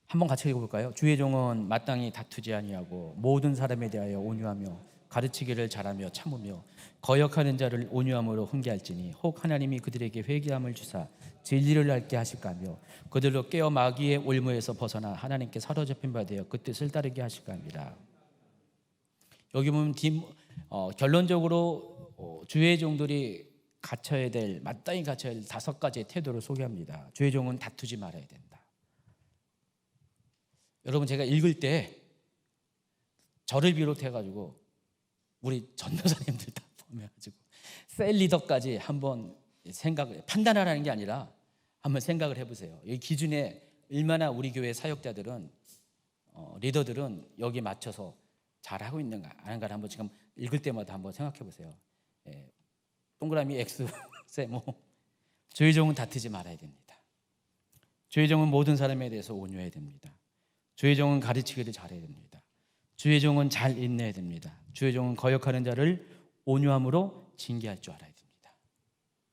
한번 같이 읽어볼까요? 주의 종은 마땅히 다투지 아니하고 모든 사람에 대하여 온유하며 가르치기를 잘하며 참으며 거역하는 자를 온유함으로 훈계할지니 혹 하나님이 그들에게 회개함을 주사 진리를 알게 하실까 하며 그들로 깨어 마귀의 올무에서 벗어나 하나님께 사로잡힌 바 되어 그 뜻을 따르게 하실까 합니다. 여기 보면 결론적으로 주의 종들이 갖춰야 될, 마땅히 갖춰야 될 5가지의 태도를 소개합니다. 주의 종은 다투지 말아야 된다. 여러분, 제가 읽을 때 저를 비롯해가지고 우리 전도사님들 다 포함해가지고 셀 리더까지 한번 판단하라는 게 아니라 한번 생각을 해보세요. 이 기준에 얼마나 우리 교회 사역자들은 리더들은 여기 맞춰서 잘하고 있는가 아닌가를 한번 지금 읽을 때마다 한번 생각해 보세요. 동그라미 X, 세모. 주의 종은 다투지 말아야 됩니다. 주의 종은 모든 사람에 대해서 온유해야 됩니다. 주의 종은 가르치기를 잘해야 됩니다. 주의 종은 잘 인내해야 됩니다. 주의 종은 거역하는 자를 온유함으로 징계할 줄 알아야 됩니다.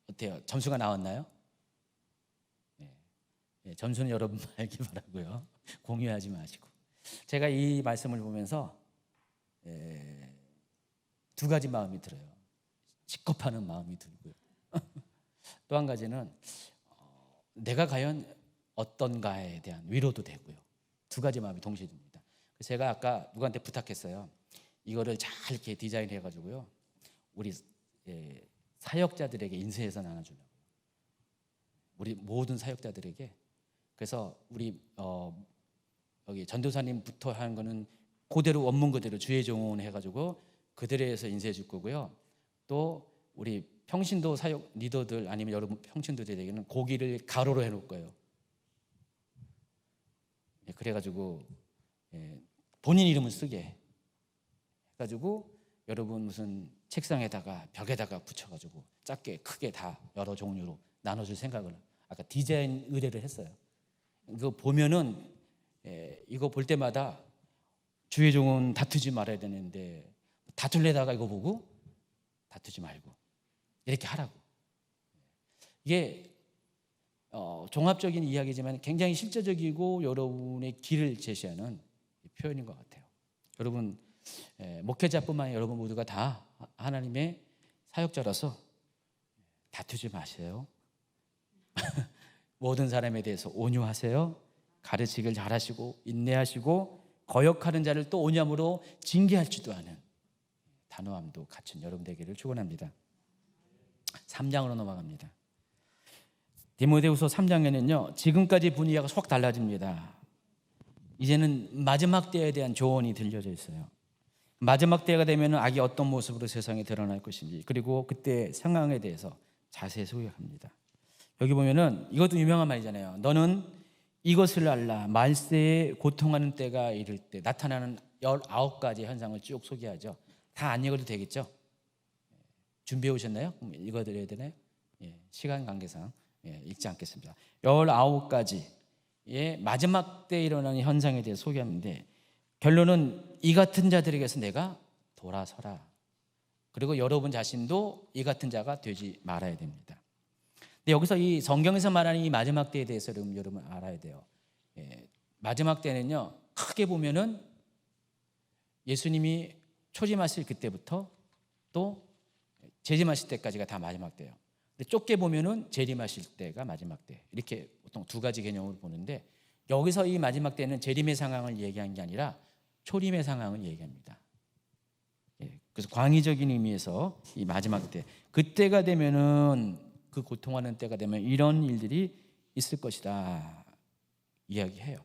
어때요? 점수가 나왔나요? 점수는 여러분 알기 바라고요. 공유하지 마시고. 제가 이 말씀을 보면서 2가지 마음이 들어요. 직겁하는 마음이 들고요. 또 한 가지는 내가 과연 어떤가에 대한 위로도 되고요. 2가지 마음이 동시에 듭니다. 제가 아까 누구한테 부탁했어요. 이거를 잘 이렇게 디자인해 가지고요. 우리 사역자들에게 인쇄해서 나눠주려고. 우리 모든 사역자들에게. 그래서 우리 여기 전도사님부터 하는 거는 그대로 원문 그대로 주의 종은 해가지고 그대로해서 인쇄해 줄 거고요. 또 우리 평신도 사역 리더들 아니면 여러분 평신도들에게는 고기를 가로로 해놓을 거예요. 그래가지고 본인 이름을 쓰게 해가지고 여러분 무슨 책상에다가 벽에다가 붙여가지고 작게 크게 다 여러 종류로 나눠줄 생각을 아까 디자인 의뢰를 했어요. 이거 보면은 이거 볼 때마다 주의 종은 다투지 말아야 되는데 다툴래다가 이거 보고 다투지 말고 이렇게 하라고. 이게 종합적인 이야기지만 굉장히 실제적이고 여러분의 길을 제시하는 표현인 것 같아요. 여러분 목회자뿐만 아니라 여러분 모두가 다 하나님의 사역자라서 다투지 마세요. 모든 사람에 대해서 온유하세요. 가르치기를 잘하시고 인내하시고 거역하는 자를 또 온유함으로 징계할 줄도 아는 단호함도 갖춘 여러분 되기를 축원합니다. 3장으로 넘어갑니다. 디모데후서 3장에는요 지금까지 분위기가 확 달라집니다. 이제는 마지막 때에 대한 조언이 들려져 있어요. 마지막 때가 되면 악이 어떤 모습으로 세상에 드러날 것인지, 그리고 그때 상황에 대해서 자세히 소개합니다. 여기 보면은 이것도 유명한 말이잖아요. 너는 이것을 알라. 말세에 고통하는 때가 이를 때 나타나는 19가지 현상을 쭉 소개하죠. 다 안 읽어도 되겠죠? 준비해 오셨나요? 그럼 읽어드려야 되나요? 시간 관계상 읽지 않겠습니다. 19가지의 마지막 때 일어나는 현상에 대해 소개하는데, 결론은 이 같은 자들에게서 내가 돌아서라. 그리고 여러분 자신도 이 같은 자가 되지 말아야 됩니다. 근데 여기서 이 성경에서 말하는 이 마지막 때에 대해서 여러분 알아야 돼요. 마지막 때는요 크게 보면은 예수님이 초림하실 그때부터 또 재림하실 때까지가 다 마지막 때예요. 근데 좁게 보면은 재림하실 때가 마지막 때, 이렇게 보통 두 가지 개념으로 보는데, 여기서 이 마지막 때는 재림의 상황을 얘기한 게 아니라 초림의 상황을 얘기합니다. 그래서 광의적인 의미에서 이 마지막 때, 그때가 되면은, 그 고통하는 때가 되면 이런 일들이 있을 것이다 이야기해요.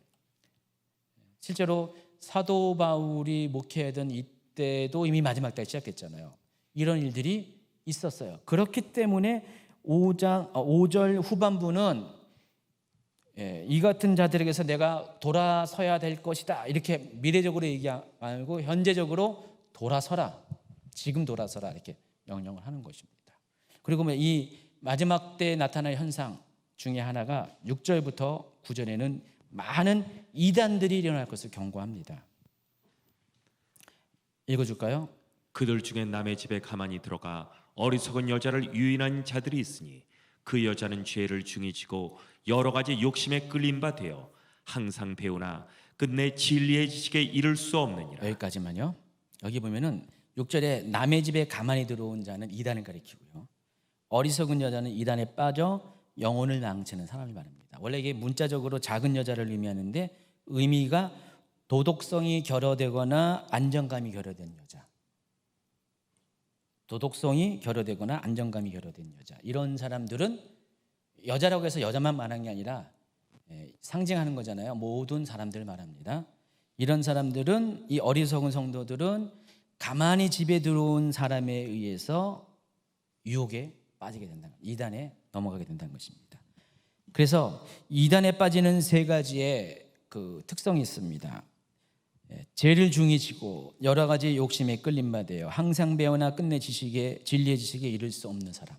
실제로 사도 바울이 목회하던 이때도 이미 마지막 때가 시작했잖아요. 이런 일들이 있었어요. 그렇기 때문에 5절 후반부는 이 같은 자들에게서 내가 돌아서야 될 것이다 이렇게 미래적으로 얘기하지 말고 현재적으로 돌아서라, 지금 돌아서라 이렇게 명령을 하는 것입니다. 그리고 이 마지막 때에 나타날 현상 중에 하나가 6절부터 9절에는 많은 이단들이 일어날 것을 경고합니다. 읽어줄까요? 그들 중에 남의 집에 가만히 들어가 어리석은 여자를 유인한 자들이 있으니 그 여자는 죄를 중히 지고 여러 가지 욕심에 끌린 바 되어 항상 배우나 끝내 진리의 지식에 이를 수 없느니라. 여기까지만요. 여기 보면은 6절에 남의 집에 가만히 들어온 자는 이단을 가리키고요, 어리석은 여자는 이단에 빠져 영혼을 망치는 사람을 말합니다. 원래 이게 문자적으로 작은 여자를 의미하는데 의미가 도덕성이 결여되거나 안정감이 결여된 여자, 도덕성이 결여되거나 안정감이 결여된 여자, 이런 사람들은 여자라고 해서 여자만 말하는 게 아니라 상징하는 거잖아요. 모든 사람들을 말합니다. 이런 사람들은, 이 어리석은 성도들은 가만히 집에 들어온 사람에 의해서 유혹에 빠지게 된다는, 이단에 넘어가게 된다는 것입니다. 그래서 이단에 빠지는 세 가지의 그 특성이 있습니다. 죄를 중히 지고 여러 가지 욕심에 끌림 바 되어 항상 배우나 끝내 지식에, 진리의 지식에 이를 수 없는 사람.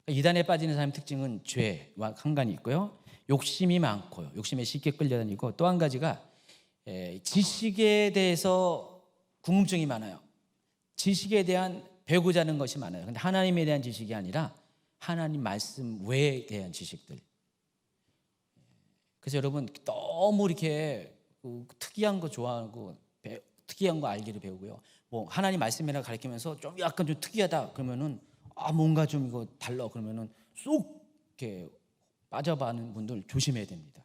이단에 빠지는 사람의 특징은 죄와 상관이 있고요, 욕심이 많고요, 욕심에 쉽게 끌려다니고, 또 한 가지가 지식에 대해서 궁금증이 많아요. 지식에 대한 배우고자 하는 것이 많아요. 근데 하나님에 대한 지식이 아니라 하나님 말씀 외에 대한 지식들. 그래서 여러분 너무 이렇게 특이한 거 좋아하고 특이한 거 알기를 배우고요, 뭐 하나님 말씀이라 가르치면서 좀 약간 좀 특이하다 그러면은 뭔가 좀 이거 달라 그러면은 쏙 이렇게 빠져가는 분들 조심해야 됩니다.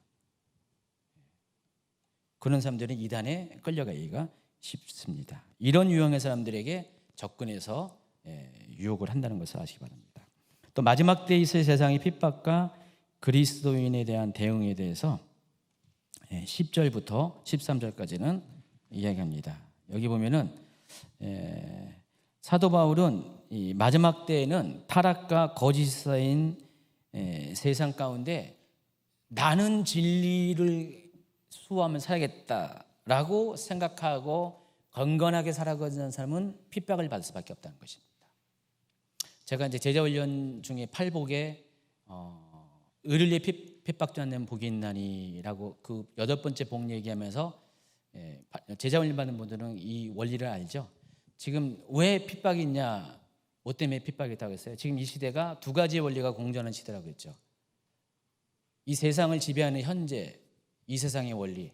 그런 사람들은 이단에 끌려가기가 쉽습니다. 이런 유형의 사람들에게 접근해서 유혹을 한다는 것을 아시기 바랍니다. 또 마지막 때에 있을 세상의 핍박과 그리스도인에 대한 대응에 대해서 10절부터 13절까지는 이야기합니다. 여기 보면은 사도 바울은 이 마지막 때에는 타락과 거짓 사인 세상 가운데 나는 진리를 수호하면 살아야겠다라고 생각하고 건건하게 살아가는 사람은 핍박을 받을 수밖에 없다는 것입니다. 제가 이제 제자 훈련 중에 팔복에 의를 위해 핍박도 않는 복이 있나니라고 그 8번째 복 얘기하면서 제자 훈련 받는 분들은 이 원리를 알죠. 지금 왜 핍박이 있냐, 뭐 때문에 핍박이 있다고 했어요? 지금 이 시대가 두 가지의 원리가 공존하는 시대라고 했죠. 이 세상을 지배하는 현재 이 세상의 원리,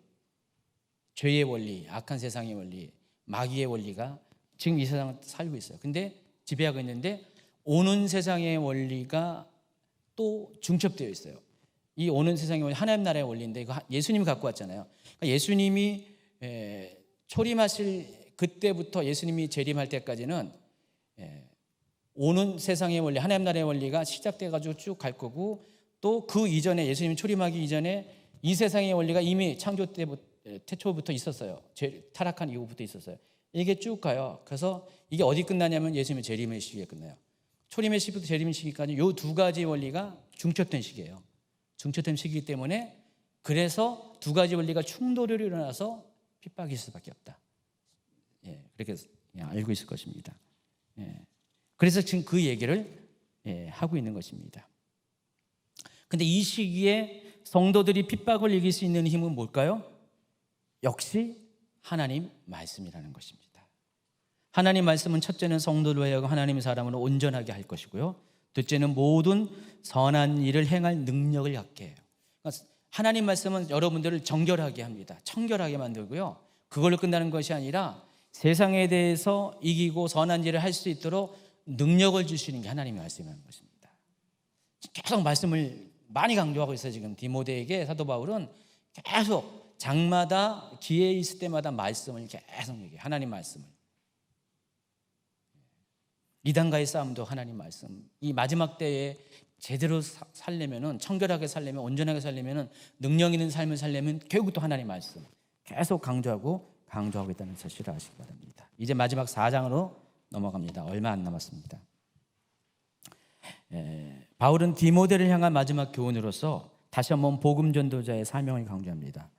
죄의 원리, 악한 세상의 원리, 마귀의 원리가 지금 이 세상을 살고 있어요. 근데 지배하고 있는데 오는 세상의 원리가 또 중첩되어 있어요. 이 오는 세상의 원리, 하나님 나라의 원리인데 이거 예수님이 갖고 왔잖아요. 그러니까 예수님이 초림하실 그때부터 예수님이 재림할 때까지는 오는 세상의 원리, 하나님 나라의 원리가 시작돼 가지고 쭉 갈 거고, 또 그 이전에 예수님 초림하기 이전에 이 세상의 원리가 이미 창조 때부터 태초부터 있었어요. 타락한 이후부터 있었어요. 이게 쭉 가요. 그래서 이게 어디 끝나냐면 예수님의 재림의 시기에 끝나요. 초림의 시기부터 재림의 시기까지 이 두 가지 원리가 중첩된 시기예요. 중첩된 시기이기 때문에, 그래서 두 가지 원리가 충돌이 일어나서 핍박일 수밖에 없다. 그렇게 알고 있을 것입니다. 그래서 지금 그 얘기를 하고 있는 것입니다. 근데 이 시기에 성도들이 핍박을 이길 수 있는 힘은 뭘까요? 역시 하나님 말씀이라는 것입니다. 하나님 말씀은 첫째는 성도를 하여금 하나님의 사람으로 온전하게 할 것이고요, 둘째는 모든 선한 일을 행할 능력을 갖게 해요. 그러니까 하나님 말씀은 여러분들을 정결하게 합니다. 청결하게 만들고요, 그걸로 끝나는 것이 아니라 세상에 대해서 이기고 선한 일을 할 수 있도록 능력을 주시는 게 하나님의 말씀이라는 것입니다. 계속 말씀을 많이 강조하고 있어요. 지금 디모데에게 사도 바울은 계속 장마다 기회 있을 때마다 말씀을 계속 얘기해요. 하나님 말씀을. 이단과의 싸움도 하나님 말씀. 이 마지막 때에 제대로 살려면은, 청결하게 살려면, 온전하게 살려면은, 능력 있는 삶을 살려면 결국 또 하나님 말씀 계속 강조하고 있다는 사실을 아시기 바랍니다. 이제 마지막 4장으로 넘어갑니다. 얼마 안 남았습니다. 바울은 디모데를 향한 마지막 교훈으로서 다시 한번 복음 전도자의 사명을 강조합니다.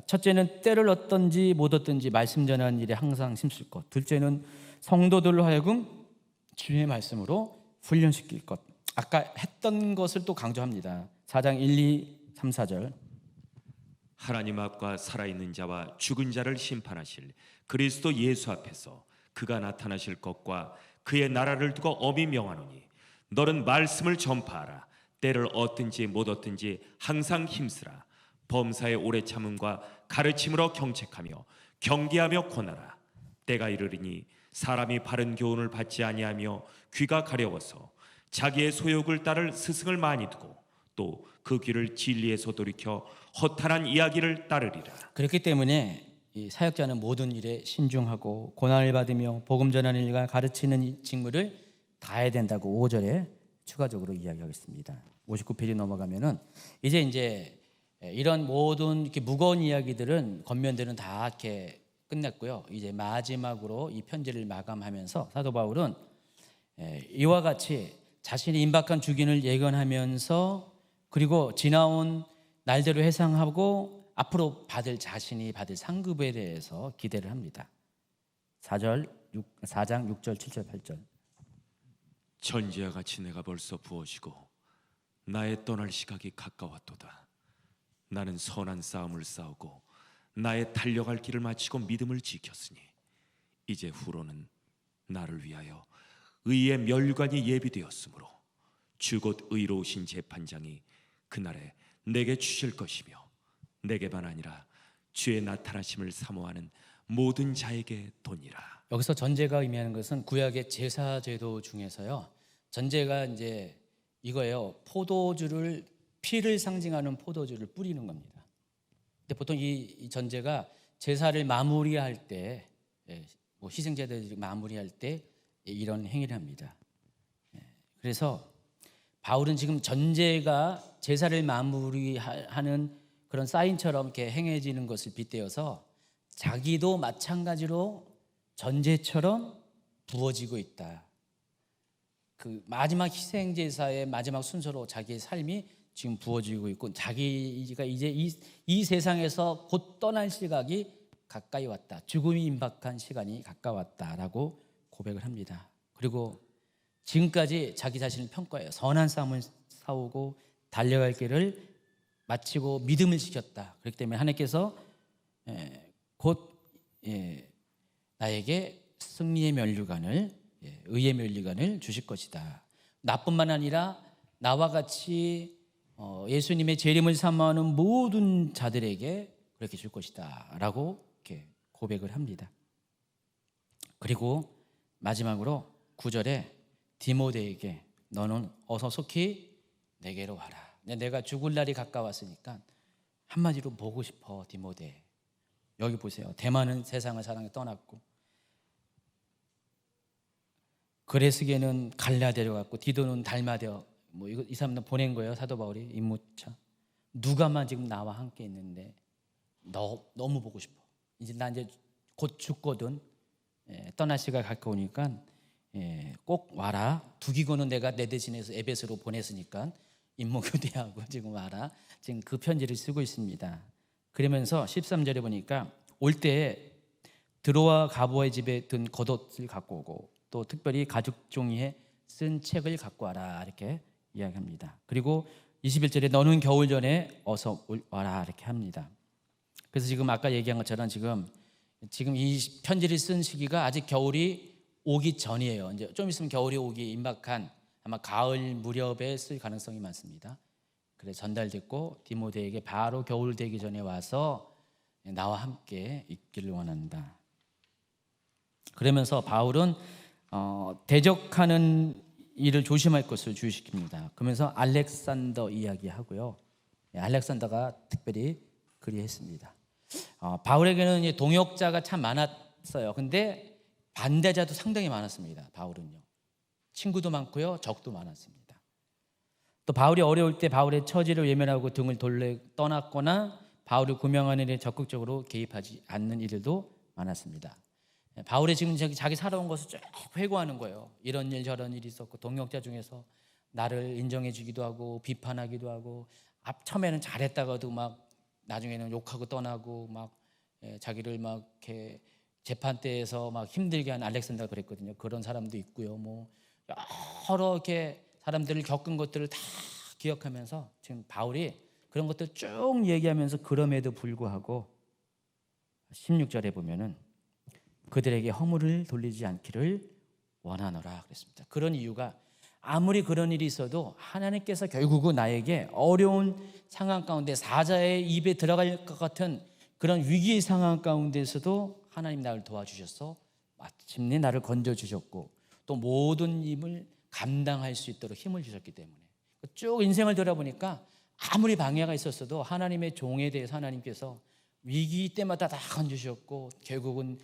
첫째는 때를 얻든지 못 얻든지 말씀 전하는 일에 항상 힘쓸 것. 둘째는 성도들로 하여금 주의 말씀으로 훈련시킬 것. 아까 했던 것을 또 강조합니다. 4장 1, 2, 3, 4절. 하나님 앞과 살아있는 자와 죽은 자를 심판하실 그리스도 예수 앞에서 그가 나타나실 것과 그의 나라를 두고 엄히 명하노니 너는 말씀을 전파하라. 때를 얻든지 못 얻든지 항상 힘쓰라. 범사의 오래 참음과 가르침으로 경책하며 경계하며 권하라. 때가 이르리니 사람이 바른 교훈을 받지 아니하며 귀가 가려워서 자기의 소욕을 따를 스승을 많이 두고 또 그 귀를 진리에서 돌이켜 허탄한 이야기를 따르리라. 그렇기 때문에 이 사역자는 모든 일에 신중하고 고난을 받으며 복음 전하는 일과 가르치는 이 직무를 다해야 된다고 5절에 추가적으로 이야기하고 있습니다. 59페이지 넘어가면은 이제 이런 모든 이렇게 무거운 이야기들은 겉면들은 다 이렇게 끝냈고요. 이제 마지막으로 이 편지를 마감하면서 사도 바울은 이와 같이 자신이 임박한 주기를 예견하면서, 그리고 지나온 날대로 회상하고 앞으로 자신이 받을 상급에 대해서 기대를 합니다. 4장 6절 7절 8절. 천지와 같이 내가 벌써 부어지고 나의 떠날 시각이 가까웠도다. 나는 선한 싸움을 싸우고 나의 달려갈 길을 마치고 믿음을 지켰으니 이제 후로는 나를 위하여 의의 멸관이 예비되었으므로 주 곧 의로우신 재판장이 그날에 내게 주실 것이며 내게만 아니라 주의 나타나심을 사모하는 모든 자에게 도니라. 여기서 전제가 의미하는 것은 구약의 제사 제도 중에서요, 전제가 이제 이거예요. 피를 상징하는 포도주를 뿌리는 겁니다. 근데 보통 이 전제가 제사를 마무리할 때, 뭐 희생제사를 마무리할 때 이런 행위를 합니다. 그래서 바울은 지금 전제가 제사를 마무리하는 그런 사인처럼 이렇게 행해지는 것을 빗대어서 자기도 마찬가지로 전제처럼 부어지고 있다. 그 마지막 희생제사의 마지막 순서로 자기의 삶이 지금 부어지고 있고, 자기가 이제 이 세상에서 곧 떠날 시각이 가까이 왔다. 죽음이 임박한 시간이 가까웠다라고 고백을 합니다. 그리고 지금까지 자기 자신을 평가해요. 선한 싸움을 싸우고 달려갈 길을 마치고 믿음을 지켰다. 그렇기 때문에 하나님께서 곧 나에게 승리의 면류관을, 의의 면류관을 주실 것이다. 나뿐만 아니라 나와 같이 예수님의 재림을 사모하는 모든 자들에게 그렇게 줄 것이다 라고 이렇게 고백을 합니다. 그리고 마지막으로 9절에 디모데에게 너는 어서 속히 내게로 와라. 내가 죽을 날이 가까웠으니까 한마디로 보고 싶어. 디모데, 여기 보세요. 대만은 세상을 사랑해 떠났고 그레스게는 갈라 데려갔고 디도는 달마데어 뭐 이 사람들 보낸 거예요. 사도 바울이 임무차. 누가만 지금 나와 함께 있는데 너무 보고 싶어. 이제 나 이제 곧 죽거든. 떠날 시가 가까우니까 꼭 와라. 두기고는 내가 내 대신해서 에베소로 보냈으니까 임무 교대하고 지금 와라. 지금 그 편지를 쓰고 있습니다. 그러면서 13절에 보니까 올 때 드로아 가보의 집에 든 겉옷을 갖고 오고 또 특별히 가죽 종이에 쓴 책을 갖고 와라 이렇게 이야기합니다. 그리고 21절에 너는 겨울 전에 어서 와라 이렇게 합니다. 그래서 지금 아까 얘기한 것처럼 지금 이 편지를 쓴 시기가 아직 겨울이 오기 전이에요. 이제 좀 있으면 겨울이 오기 임박한 아마 가을 무렵에 쓸 가능성이 많습니다. 그래서 전달됐고 디모데에게 바로 겨울 되기 전에 와서 나와 함께 있기를 원한다. 그러면서 바울은 대적하는 일을 조심할 것을 주의시킵니다. 그러면서 알렉산더 이야기하고요. 알렉산더가 특별히 그리했습니다. 바울에게는 동역자가 참 많았어요. 근데 반대자도 상당히 많았습니다. 바울은요. 친구도 많고요. 적도 많았습니다. 또 바울이 어려울 때 바울의 처지를 외면하고 등을 돌려 떠났거나 바울을 구명하는 일에 적극적으로 개입하지 않는 이들도 많았습니다. 바울이 지금 자기 살아온 것을 쭉 회고하는 거예요. 이런 일 저런 일이 있었고 동역자 중에서 나를 인정해 주기도 하고 비판하기도 하고 처음에는 잘했다가도 막 나중에는 욕하고 떠나고 막 자기를 막 이렇게 재판대에서 막 힘들게 한 알렉산더가 그랬거든요. 그런 사람도 있고요. 뭐 여러 이렇게 사람들을 겪은 것들을 다 기억하면서 지금 바울이 그런 것들 쭉 얘기하면서 그럼에도 불구하고 16절에 보면은 그들에게 허물을 돌리지 않기를 원하노라 그랬습니다. 그런 이유가 아무리 그런 일이 있어도 하나님께서 결국은 나에게 어려운 상황 가운데 사자의 입에 들어갈 것 같은 그런 위기의 상황 가운데서도 하나님 나를 도와주셔서 마침내 나를 건져주셨고 또 모든 힘을 감당할 수 있도록 힘을 주셨기 때문에 쭉 인생을 돌아보니까 아무리 방해가 있었어도 하나님의 종에 대해서 하나님께서 위기 때마다 다 건져주셨고 결국은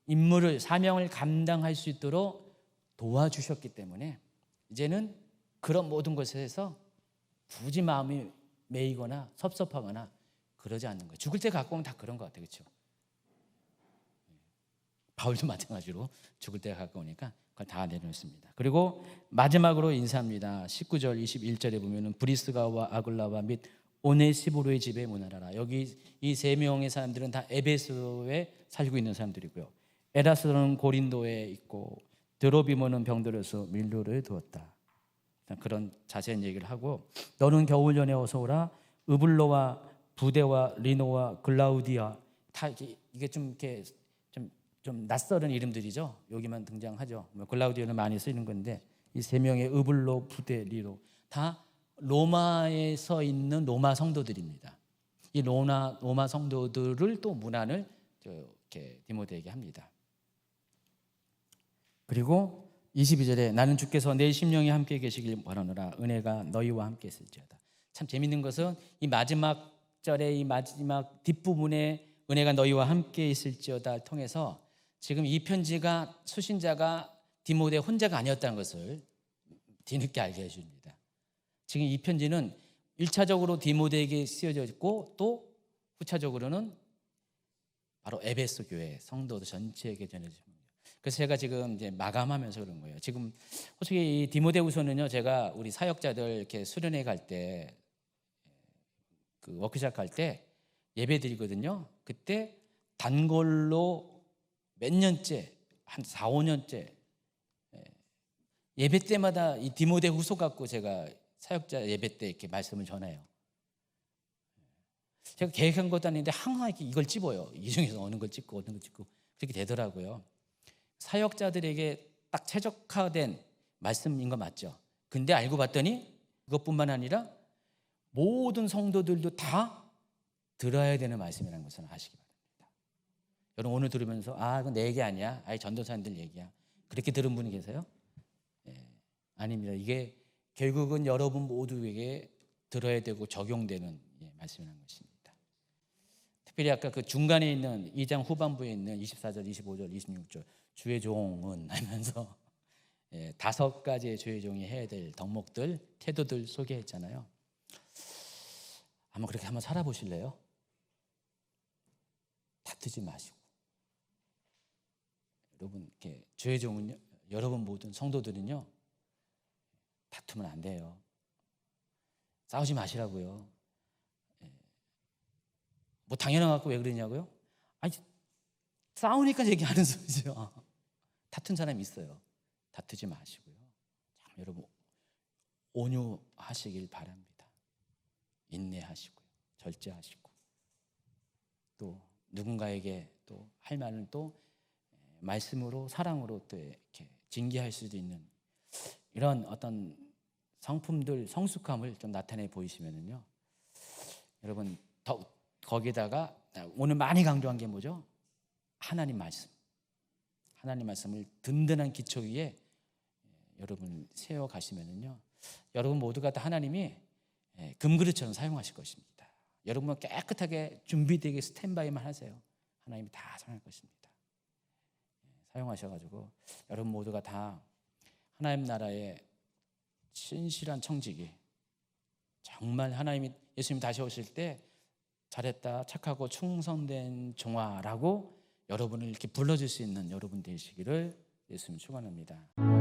임무를 사명을 감당할 수 있도록 도와주셨기 때문에 이제는 그런 모든 것에서 굳이 마음이 매이거나 섭섭하거나 그러지 않는 거예요. 죽을 때 갖고 오면 다 그런 것 같아요. 그렇죠? 바울도 마찬가지로 죽을 때가 가까우니까 그걸 다 내놓습니다. 그리고 마지막으로 인사합니다. 19절 21절에 보면은 브리스가와 아굴라와 및 오네시보로의 집에 문안하라. 여기 이 세 명의 사람들은 다 에베소에 살고 있는 사람들이고요. 에라스는 고린도에 있고 드로비모는 병들어서 밀로를 두었다. 그런 자세한 얘기를 하고 너는 겨울 전에 어서 오라. 으블로와 부데와 리노와 글라우디아 다 이게 좀 이렇게 좀 낯설은 이름들이죠. 여기만 등장하죠. 글라우디아는 많이 쓰이는 건데 이 세 명의 으블로, 부데, 리노 다 로마에 서 있는 로마 성도들입니다. 이 로마 성도들을 또 문안을 이렇게 디모데에게 합니다. 그리고 22절에 나는 주께서 내 심령이 함께 계시길 원하노라. 은혜가 너희와 함께 있을지어다. 참 재밌는 것은 이 마지막 절의 이 마지막 뒷부분에 은혜가 너희와 함께 있을지어다 통해서 지금 이 편지가 수신자가 디모데 혼자가 아니었다는 것을 뒤늦게 알게 해줍니다. 지금 이 편지는 1차적으로 디모데에게 쓰여져 있고 또 후차적으로는 바로 에베소 교회 성도들 전체에게 전해집니다. 그래서 제가 지금 이제 마감하면서 그런 거예요. 지금 솔직히 이 디모데후서는요, 제가 우리 사역자들 이렇게 수련회 갈 때, 그 워크숍 갈 때 예배 드리거든요. 그때 단골로 몇 년째, 한 4, 5년째 예배 때마다 이 디모데후서 갖고 제가 사역자 예배 때 이렇게 말씀을 전해요. 제가 계획한 것도 아닌데 항상 이렇게 이걸 찝어요. 이 중에서 어느 걸 찝고 어느 걸 찝고 그렇게 되더라고요. 사역자들에게 딱 최적화된 말씀인 거 맞죠? 근데 알고 봤더니 그것뿐만 아니라 모든 성도들도 다 들어야 되는 말씀이라는 것을 아시기 바랍니다. 여러분 오늘 들으면서 이건 내 얘기 아니야. 전도사님들 얘기야. 그렇게 들은 분이 계세요? 아닙니다. 이게 결국은 여러분 모두에게 들어야 되고 적용되는 말씀이라는 것입니다. 특별히 아까 그 중간에 있는 2장 후반부에 있는 24절, 25절, 26절 주의 종은 하면서 5가지의 조혜종이 해야 될 덕목들, 태도들 소개했잖아요. 한번 그렇게 한번 살아보실래요? 다투지 마시고. 여러분, 이렇게 조혜종은요, 여러분 모든 성도들은요, 다투면 안 돼요. 싸우지 마시라고요. 뭐 당연한 것 같고 왜 그러냐고요? 아니, 싸우니까 얘기하는 소리죠. 다툰 사람이 있어요. 다투지 마시고요. 참 여러분 온유하시길 바랍니다. 인내하시고요. 절제하시고 또 누군가에게 또 할 말은 또 말씀으로 사랑으로 또 이렇게 징계할 수도 있는 이런 어떤 성품들, 성숙함을 좀 나타내 보이시면은요. 여러분 거기다가 오늘 많이 강조한 게 뭐죠? 하나님 말씀. 하나님 말씀을 든든한 기초 위에 여러분 세워 가시면은요. 여러분 모두가 다 하나님이 금그릇처럼 사용하실 것입니다. 여러분은 깨끗하게 준비되게 스탠바이만 하세요. 하나님이 다 사용할 것입니다. 사용하셔가지고 여러분 모두가 다 하나님 나라의 신실한 청지기, 정말 하나님이 예수님 다시 오실 때 잘했다, 착하고 충성된 종아라고 여러분을 이렇게 불러줄 수 있는 여러분 되시기를 예수님 축원합니다.